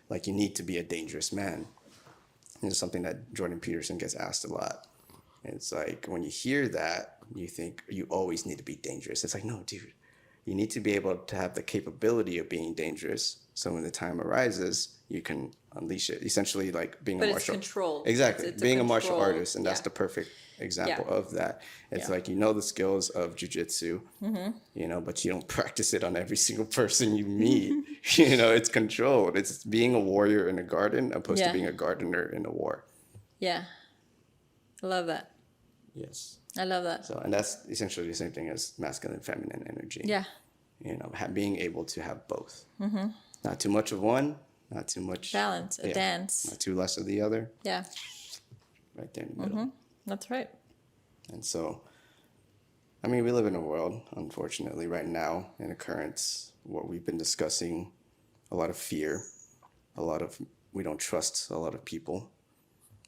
like, you need to be a dangerous man. It's something that Jordan Peterson gets asked a lot. It's like when you hear that, you think you always need to be dangerous. It's like, no, dude, you need to be able to have the capability of being dangerous. So when the time arises, you can unleash it. Essentially, like being a martial. It's controlled. Exactly, It's being a martial artist, and that's the perfect example Yeah. of that. It's like the skills of jujitsu, but you don't practice it on every single person you meet. It's controlled. It's being a warrior in a garden opposed to being a gardener in a war. Yeah. I love that. Yes. I love that. So, and that's essentially the same thing as masculine, feminine energy. Yeah. You know, being able to have both. Mm-hmm. Not too much of one, not too much. Balance, a dance. Not too less of the other. Yeah. Right there in the middle. That's right. And so, I mean, we live in a world, unfortunately, right now, in a current, what we've been discussing, a lot of fear, we don't trust a lot of people.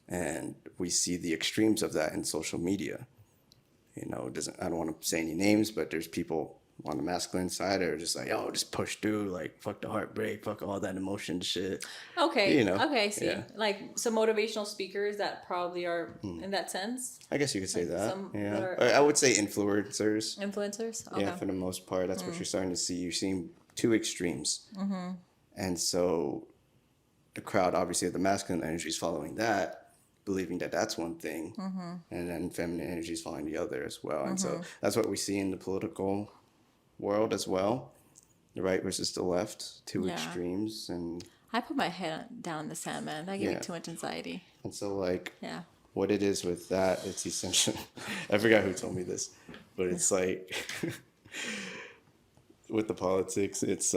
And we see the extremes of that in social media. You know, I don't want to say any names, but there's people on the masculine side that are just like, oh, just push through, like, fuck the heartbreak, fuck all that emotion shit. Okay. You know. Okay, see. Yeah. Like some motivational speakers that probably are in that sense. I guess you could say that. some Yeah. that are- I would say influencers. Influencers? Okay. Yeah, for the most part, that's what you're starting to see. You're seeing two extremes. And so the crowd, obviously, of the masculine energy is following that, believing that that's one thing. And then feminine energy is following the other as well. And so that's what we see in the political world as well. The right versus the left, two Yeah. extremes. And I put my head down in the sand, man. That gave me Yeah. too much anxiety. so, like, Yeah. what it is with that, it's essentially, I forgot who told me this, but it's like, with the politics, it's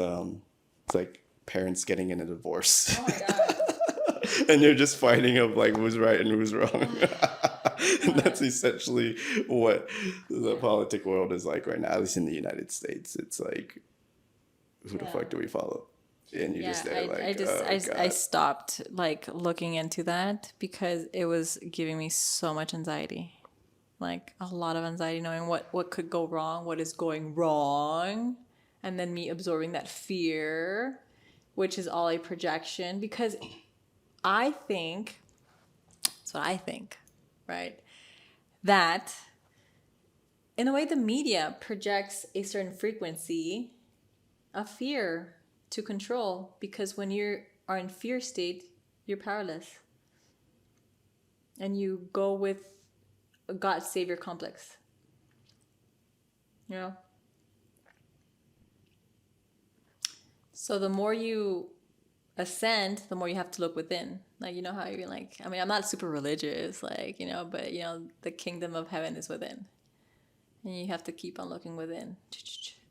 like parents getting in a divorce. Oh my God. And you're just fighting of like who's right and who's wrong. And that's essentially what the politic world is like right now, at least in the United States. It's like, who the Yeah. fuck do we follow? And you're just there I stopped like looking into that because it was giving me so much anxiety, like a lot of anxiety, knowing what could go wrong, what is going wrong, and then me absorbing that fear, which is all a projection. Because I think, that's what I think, right? That in a way, the media projects a certain frequency of fear to control, because when you are in fear state, you're powerless. And you go with a God savior complex. You know? So the more you ascend, the more you have to look within. Like, you know how you're like, I mean, I'm not super religious, like, you know, but, you know, the kingdom of heaven is within. And you have to keep on looking within.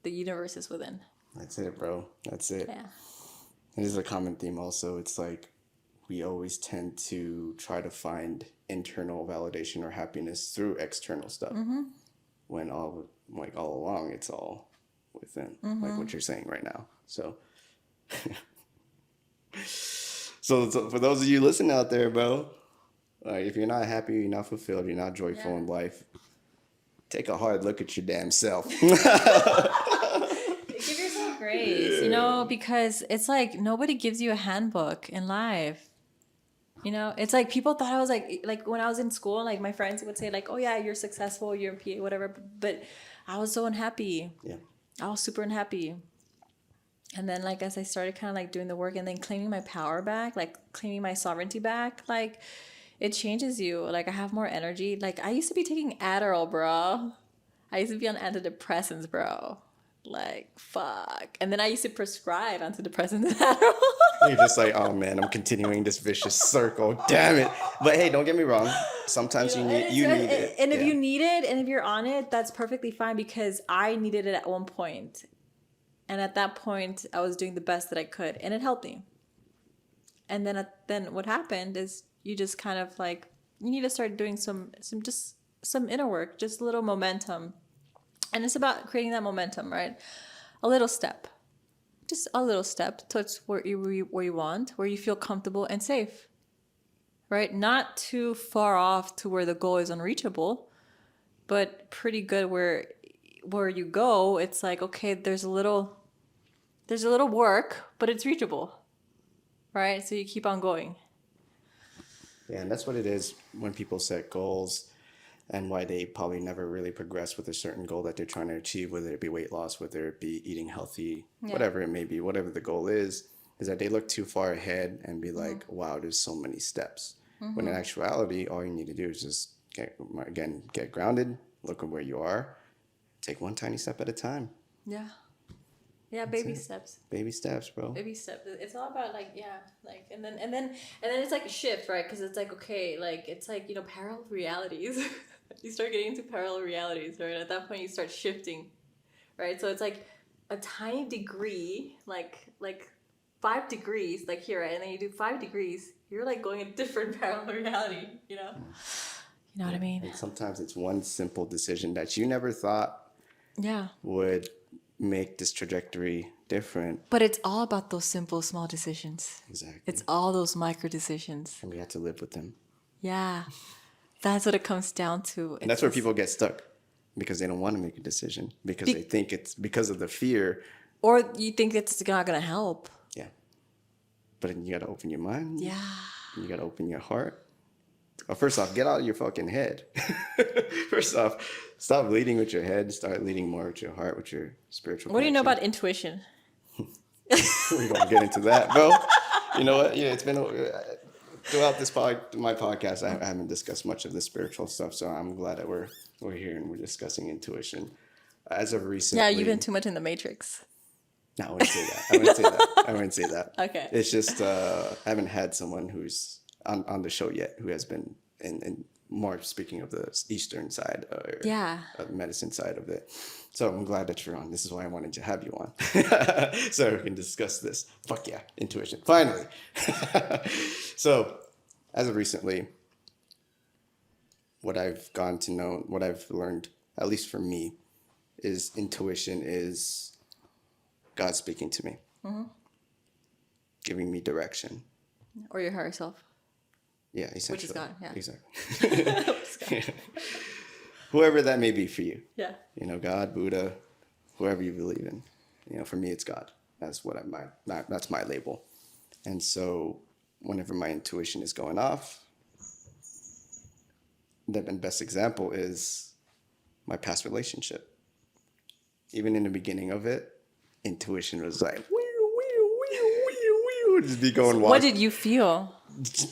The universe is within. That's it, bro. That's it. Yeah. It is a common theme also. It's like we always tend to try to find internal validation or happiness through external stuff. When all along it's all within, like what you're saying right now. So so for those of you listening out there, bro, if you're not happy, you're not fulfilled, you're not joyful in life, take a hard look at your damn self. Give yourself grace, you know, because it's like nobody gives you a handbook in life. You know, it's like people thought I was like when I was in school, like my friends would say like, oh yeah, you're successful, you're a PA, whatever. But I was so unhappy. Yeah. I was super unhappy. And then like as I started kind of like doing the work and then claiming my power back, like claiming my sovereignty back, like it changes you. Like I have more energy. Like I used to be taking Adderall, bro. I used to be on antidepressants, bro. Like, fuck. And then I used to prescribe antidepressants and Adderall. You're just like, oh man, I'm continuing this vicious circle. Damn it. But hey, don't get me wrong. Sometimes you need it. And if you need it and if you're on it, that's perfectly fine, because I needed it at one point. And at that point, I was doing the best that I could, and it helped me. And then what happened is you just kind of like, you need to start doing some inner work, just a little momentum. And it's about creating that momentum, right? A little step. Just a little step towards where you want, where you feel comfortable and safe, right? Not too far off to where the goal is unreachable, but pretty good where you go. It's like, okay, there's a little work, but it's reachable, right? So you keep on going. Yeah, and that's what it is when people set goals, and why they probably never really progress with a certain goal that they're trying to achieve, whether it be weight loss, whether it be eating healthy, whatever it may be, whatever the goal is that they look too far ahead and be like, wow, there's so many steps. When in actuality, all you need to do is just get grounded, look at where you are, take one tiny step at a time. Yeah. Yeah, That's baby it. steps. Baby steps, bro. Baby steps. It's all about like, yeah, like, and then it's like a shift, right? Because it's like, okay, like it's like, parallel realities. You start getting into parallel realities, right? At that point, you start shifting, right? So it's like a tiny degree, like 5 degrees, like here, right? And then you do 5 degrees. You're like going a different parallel reality, you know. You know what I mean? And sometimes it's one simple decision that you never thought Yeah. would make this trajectory different. But it's all about those simple, small decisions. Exactly. It's all those micro decisions. And we have to live with them. Yeah. That's what it comes down to. And that's where people get stuck because they don't want to make a decision because they think it's because of the fear. Or you think it's not going to help. Yeah. But you got to open your mind. Yeah. You got to open your heart. Well, first off, get out of your fucking head. First off, stop leading with your head. Start leading more with your heart, with your spiritual What do you know connection. about intuition? We're going to get into that, bro. You know what? Yeah, it's been throughout my podcast, I haven't discussed much of the spiritual stuff, so I'm glad that we're here and we're discussing intuition. As of recently, Yeah, you've been too much in the Matrix. No, I wouldn't say that. I wouldn't say that. I wouldn't say that. Okay. It's just I haven't had someone who's on the show yet who has been in more speaking of the Eastern side or Yeah. the medicine side of it. So I'm glad that you're on. This is why I wanted to have you on. So we can discuss this. Fuck yeah, intuition. Finally. So as of recently, what I've gone to know, what I've learned, at least for me, is intuition is God speaking to me, giving me direction. Or your higher self. Yeah, essentially. Which is God, yeah. Exactly. Whoever that may be for you. Yeah. You know, God, Buddha, whoever you believe in. You know, for me, it's God. That's what that's my label. And so whenever my intuition is going off, the best example is my past relationship. Even in the beginning of it, intuition was like, just be going wild. What did you feel?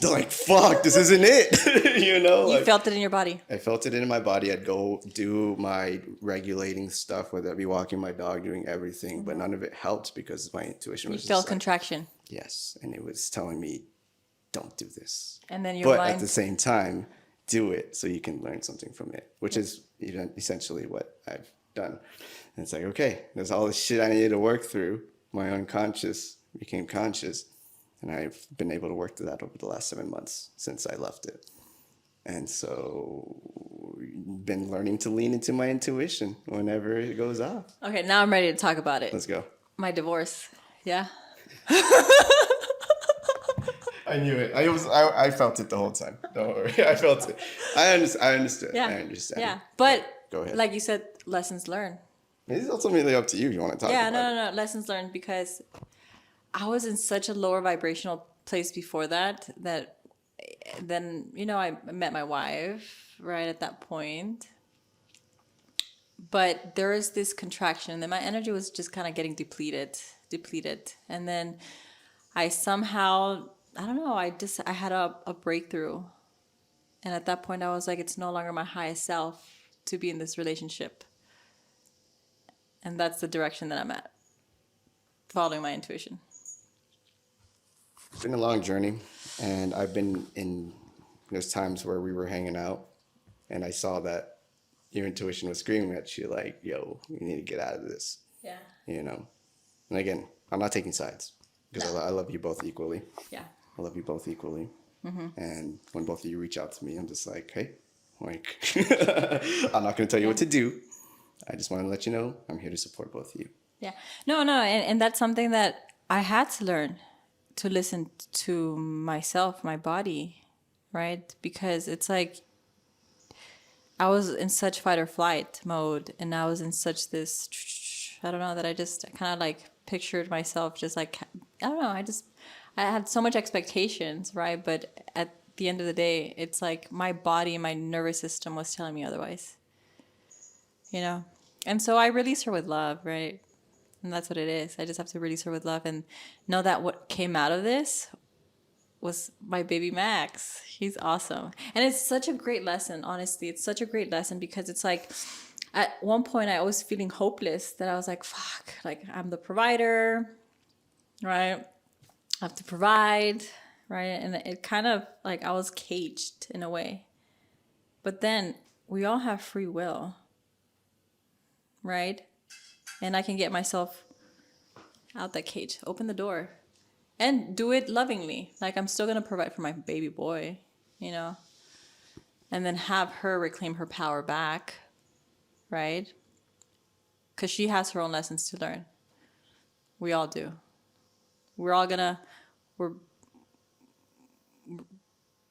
Like, fuck, this isn't it. You know? You like, felt it in your body. I felt it in my body. I'd go do my regulating stuff, whether I'd be walking my dog, doing everything, but none of it helped because my intuition You was felt just like, contraction. yes. And it was telling me, don't do this. And then your But mind. at the same time, do it so you can learn something from it, which is essentially what I've done. And it's like, okay, there's all this shit I needed to work through. My unconscious became conscious. And I've been able to work through that over the last 7 months since I left it. And so been learning to lean into my intuition whenever it goes off. Okay, now I'm ready to talk about it. Let's go. My divorce. Yeah. I knew it. I felt it the whole time. Don't worry. I felt it. I understood. Yeah. I understand. Yeah. But Go ahead. like you said, lessons learned. It's ultimately up to you if you want to talk about it. No. Lessons learned because I was in such a lower vibrational place before that then, I met my wife right at that point. But there is this contraction, and then my energy was just kind of getting depleted. And then I somehow, I don't know, I had a breakthrough. And at that point I was like, it's no longer my highest self to be in this relationship. And that's the direction that I'm at, following my intuition. It's been a long journey, and I've been there's times where we were hanging out, and I saw that your intuition was screaming at you like, yo, you need to get out of this. Yeah. You know? And again, I'm not taking sides because I love you both equally. Yeah. I love you both equally. Mm-hmm. And when both of you reach out to me, I'm just like, hey, like, I'm not going to tell you what to do. I just want to let you know I'm here to support both of you. Yeah. No. And that's something that I had to learn, to listen to myself, my body, right? Because it's like I was in such fight or flight mode, and I was in such this, I don't know, that I kind of like pictured myself just like, I don't know, I had so much expectations, right? But at the end of the day, it's like my body, my nervous system was telling me otherwise, And so I release her with love, right? And that's what it is. I just have to release her with love and know that what came out of this was my baby Max. He's awesome. And it's such a great lesson, honestly. It's such a great lesson because it's like At one point, I was feeling hopeless that I was like, fuck, like I'm the provider, right? I have to provide, right? And it kind of like I was caged in a way. But then we all have free will, right? And I can get myself out that cage, open the door, and do it lovingly. Like I'm still gonna provide for my baby boy, you know, and then have her reclaim her power back, right? Because she has her own lessons to learn. We all do. We're all gonna, we're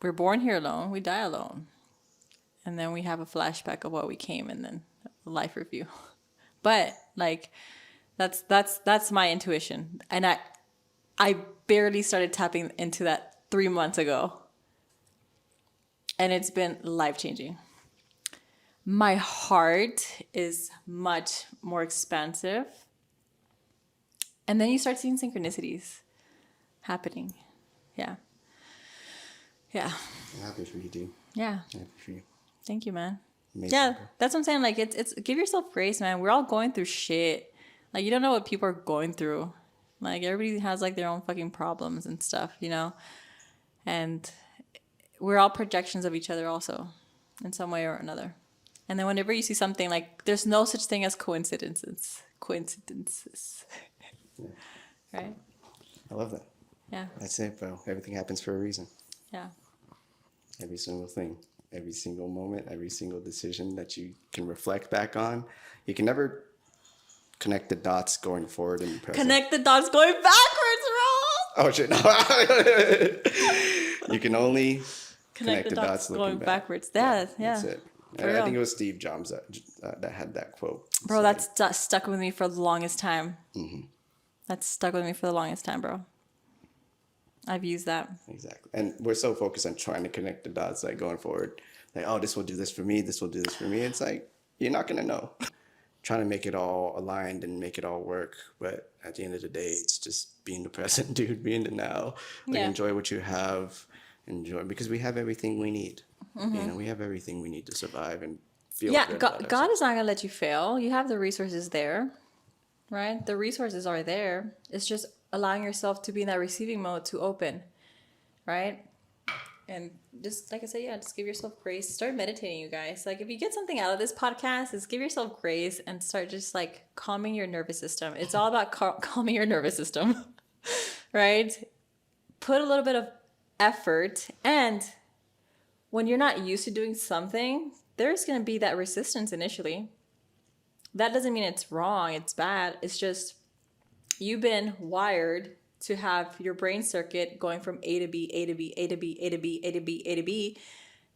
we're born here alone. We die alone, and then we have a flashback of what we came, and then a life review. But like, that's my intuition, and I barely started tapping into that 3 months ago, and it's been life changing. My heart is much more expansive. And then you start seeing synchronicities happening. Yeah. Yeah. I'm happy for you, dude. Yeah. Happy for you. Thank you, man. Amazing, Yeah, bro. that's what I'm saying. Like it's give yourself grace, man. We're all going through shit. Like you don't know what people are going through. Like everybody has like their own fucking problems and stuff, you know? And we're all projections of each other also in some way or another. And then whenever you see something like there's no such thing as coincidences. Coincidences. Yeah. Right? I love that. Yeah. That's it, bro. Everything happens for a reason. Yeah. Every single thing, every single moment, every single decision that you can reflect back on. You can never connect the dots going forward and present. Connect the dots going backwards, bro. Oh shit! No. You can only Connect the dots going backwards. That's That's it. For And I real. think it was Steve Jobs that had that quote. Bro, So, that's stuck with me for the longest time. That's stuck with me for the longest time, bro. I've used that. exactly. And we're so focused on trying to connect the dots, like going forward. Like, oh, this will do this for me. This will do this for me. It's like you're not gonna know. Trying to make it all aligned and make it all work, but at the end of the day, it's just being the present, dude. Being the now. Like, Yeah. enjoy what you have. Enjoy because we have everything we need. You know, we have everything we need to survive and feel. Yeah, good about God ourselves. is not gonna let you fail. You have the resources there, right? The resources are there. It's just allowing yourself to be in that receiving mode to open, right? And just like I said, yeah, just give yourself grace. Start meditating, you guys. Like if you get something out of this podcast, is give yourself grace and start just like calming your nervous system. It's all about calming your nervous system, right? Put a little bit of effort, and when you're not used to doing something, there's going to be that resistance initially. That doesn't mean it's wrong, it's bad. It's just you've been wired to have your brain circuit going from A to B, A to B, A to B, A to B, A to B, A to B.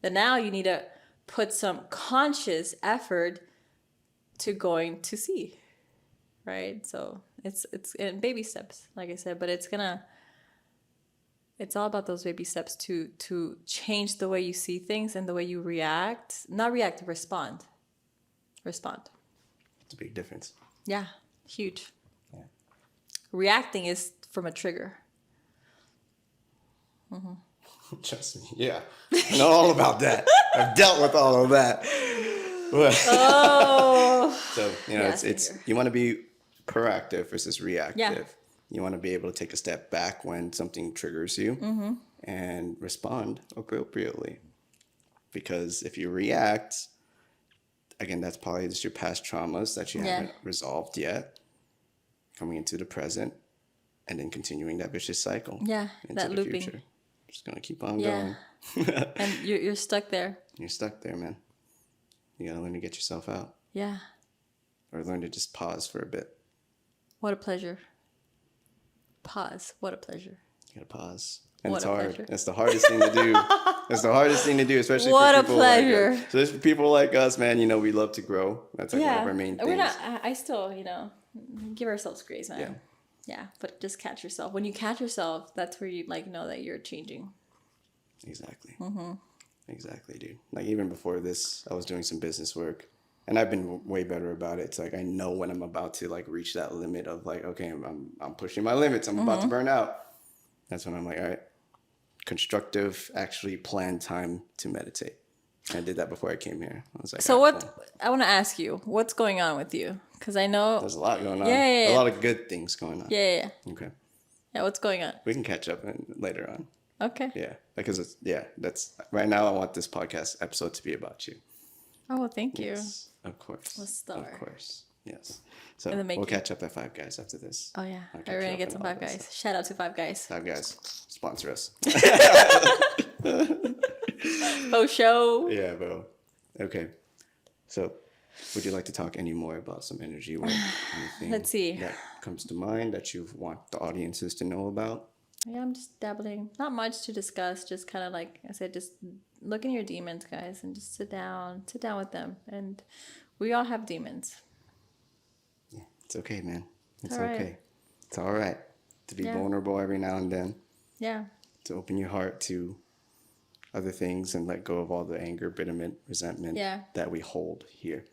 Then now you need to put some conscious effort to going to C, right? So it's in baby steps, like I said, but it's all about those baby steps to change the way you see things and the way you react. Not react, respond. Respond. It's a big difference. Yeah, huge. Yeah. Reacting is from a trigger. Trust me. Yeah. I know all about that. I've dealt with all of that. Oh. So, you know, Yeah, it's same here. you want to be proactive versus reactive. Yeah. You want to be able to take a step back when something triggers you and respond appropriately. Because if you react, again, that's probably just your past traumas that you Yeah. haven't resolved yet, coming into the present, and then continuing that vicious cycle. Yeah, into that the looping. future. Just gonna keep on Yeah. going. And you're stuck there. You're stuck there, man. You gotta learn to get yourself out, Yeah. or learn to just pause for a bit. What a pleasure. Pause. What a pleasure. You gotta pause. And What it's a hard. pleasure. That's the hardest thing to do. That's the hardest thing to do, especially What for a people like pleasure. us. So there's people like us, man, you know, we love to grow. That's like one of our main things. We're not. I still, give ourselves grace, man. Yeah. Yeah, but just catch yourself. When you catch yourself, that's where you like know that you're changing. Exactly. Exactly, dude. Like even before this, I was doing some business work, and I've been way better about it. It's like I know when I'm about to like reach that limit of like, okay, I'm pushing my limits. I'm about to burn out. That's when I'm like, all right, constructive, actually planned time to meditate. I did that before I came here. I was like, So all right, what cool. I want to ask you, what's going on with you? Because I know, There's a lot going on. yeah, yeah, A yeah. lot of good things going on. Yeah. Okay. Yeah, what's going on? We can catch up later on. Okay. Yeah. Because that's right now. I want this podcast episode to be about you. Oh, well, thank you. Yes, of course. A star. Of course. Yes. So In the we'll making. catch up at Five Guys after this. Oh, yeah. I'll catch We're you going to up get on some all Five that Guys. stuff. Shout out to Five Guys. Five Guys, sponsor us. Oh, show. Yeah, bro. Okay. So, would you like to talk any more about some energy work? Anything Let's see. that comes to mind that you want the audiences to know about? Yeah, I'm just dabbling. Not much to discuss. Just kind of like I said, just look in your demons, guys, and just sit down with them. And we all have demons. Yeah, it's okay, man. It's all right. okay. It's all right to be Yeah. vulnerable every now and then, Yeah. to open your heart to other things and let go of all the anger, bitterment, resentment Yeah. that we hold here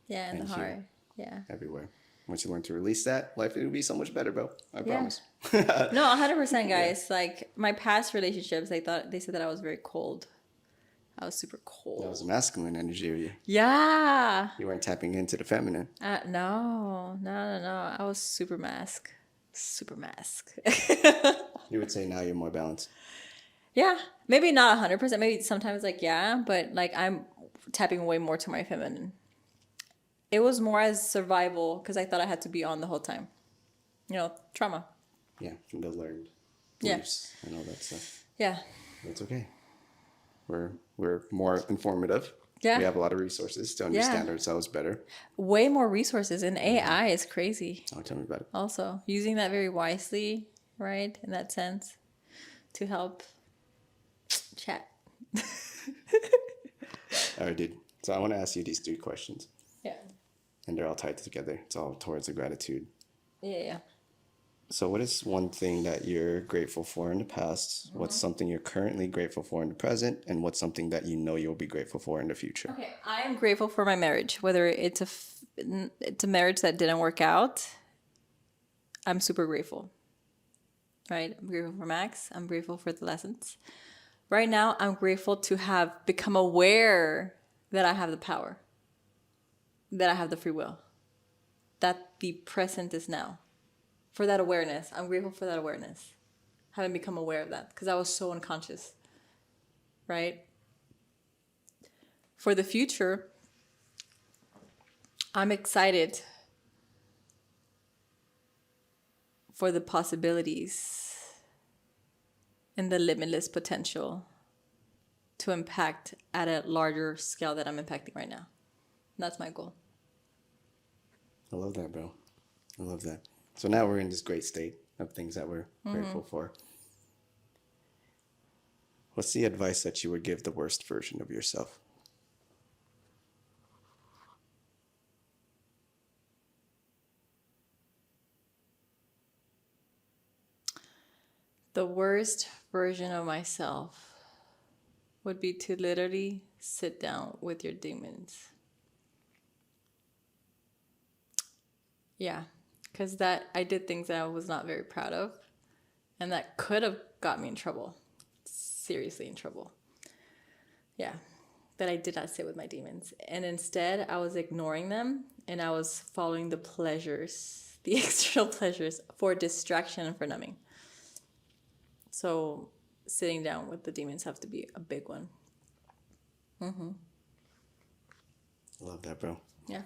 Yeah, in And the here. heart. Yeah. everywhere. Once you learn to release that, life will be so much better, bro. I promise. No, 100%, guys. Like my past relationships, they said that I was very cold. I was super cold. That was masculine energy of you. Yeah. You weren't tapping into the feminine. No. I was super mask. Super mask. You would say now you're more balanced. Yeah. Maybe not 100%. Maybe sometimes like, yeah. But like I'm tapping way more to my feminine. It was more as survival because I thought I had to be on the whole time. You know, trauma. Yeah, from the learned Yeah. beliefs and all that stuff. Yeah. That's okay. We're more informative. Yeah. We have a lot of resources to understand ourselves better. Way more resources. And AI is crazy. Oh, tell me about it. Also, using that very wisely, right? In that sense, to help chat. All right, dude. So I want to ask you these 3 questions, Yeah. and they're all tied together. It's all towards the gratitude. Yeah. So what is one thing that you're grateful for in the past? What's something you're currently grateful for in the present? And what's something that you know you'll be grateful for in the future? Okay, I am grateful for my marriage. Whether it's a marriage that didn't work out, I'm super grateful. Right? I'm grateful for Max. I'm grateful for the lessons. Right now, I'm grateful to have become aware that I have the power, that I have the free will, that the present is now. For that awareness, I'm grateful for that awareness. Having become aware of that because I was so unconscious. Right? For the future, I'm excited for the possibilities and the limitless potential to impact at a larger scale that I'm impacting right now. That's my goal. I love that, bro. I love that. So now we're in this great state of things that we're grateful for. What's the advice that you would give the worst version of yourself? The worst version of myself would be to literally sit down with your demons. Yeah, because that I did things that I was not very proud of, and that could have got me in trouble, seriously in trouble. Yeah, but I did not sit with my demons, and instead I was ignoring them, and I was following the pleasures, the external pleasures for distraction and for numbing. So sitting down with the demons have to be a big one. I love that, bro. Yeah.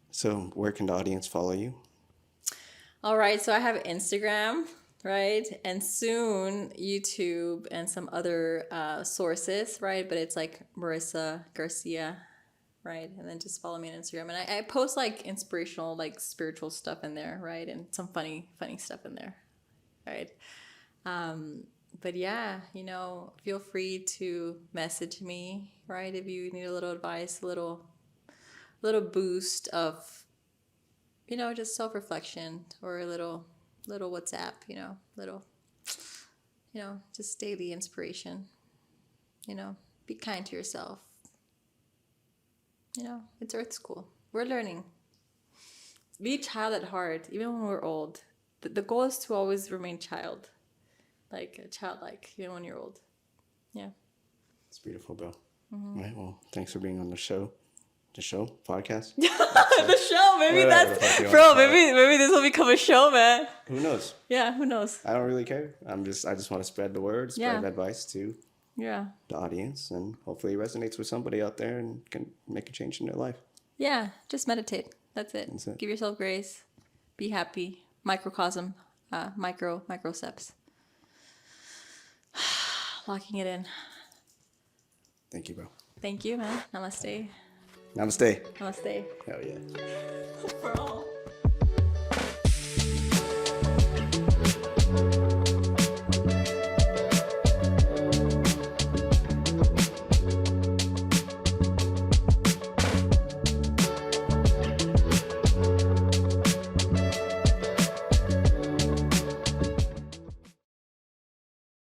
So where can the audience follow you? All right, so I have Instagram, right? And soon YouTube and some other sources, right? But it's like Marisa Garcia, right? And then just follow me on Instagram. And I post like inspirational, like spiritual stuff in there, right? And some funny stuff in there, right? But yeah, you know, feel free to message me, right? If you need a little advice, a little boost of, you know, just self-reflection or a little WhatsApp, just daily inspiration, be kind to yourself. It's Earth School. We're learning. Be a child at heart, even when we're old. The goal is to always remain childlike, even when you're old. Yeah. It's beautiful, bro. All right. Well, thanks for being on the show. The show? Podcast? The show, maybe Whatever the fuck that's you bro. wanna call it. Maybe this will become a show, man. Who knows? Yeah, who knows? I don't really care. I just want to spread the word, spread Yeah. advice to Yeah, the audience, and hopefully it resonates with somebody out there and can make a change in their life. yeah. Just meditate. That's it. That's it. Give yourself grace. Be happy. Microcosm. Micro steps. Locking it in. Thank you, bro. Thank you, man. Namaste. Namaste. Namaste. Hell yeah. Bro.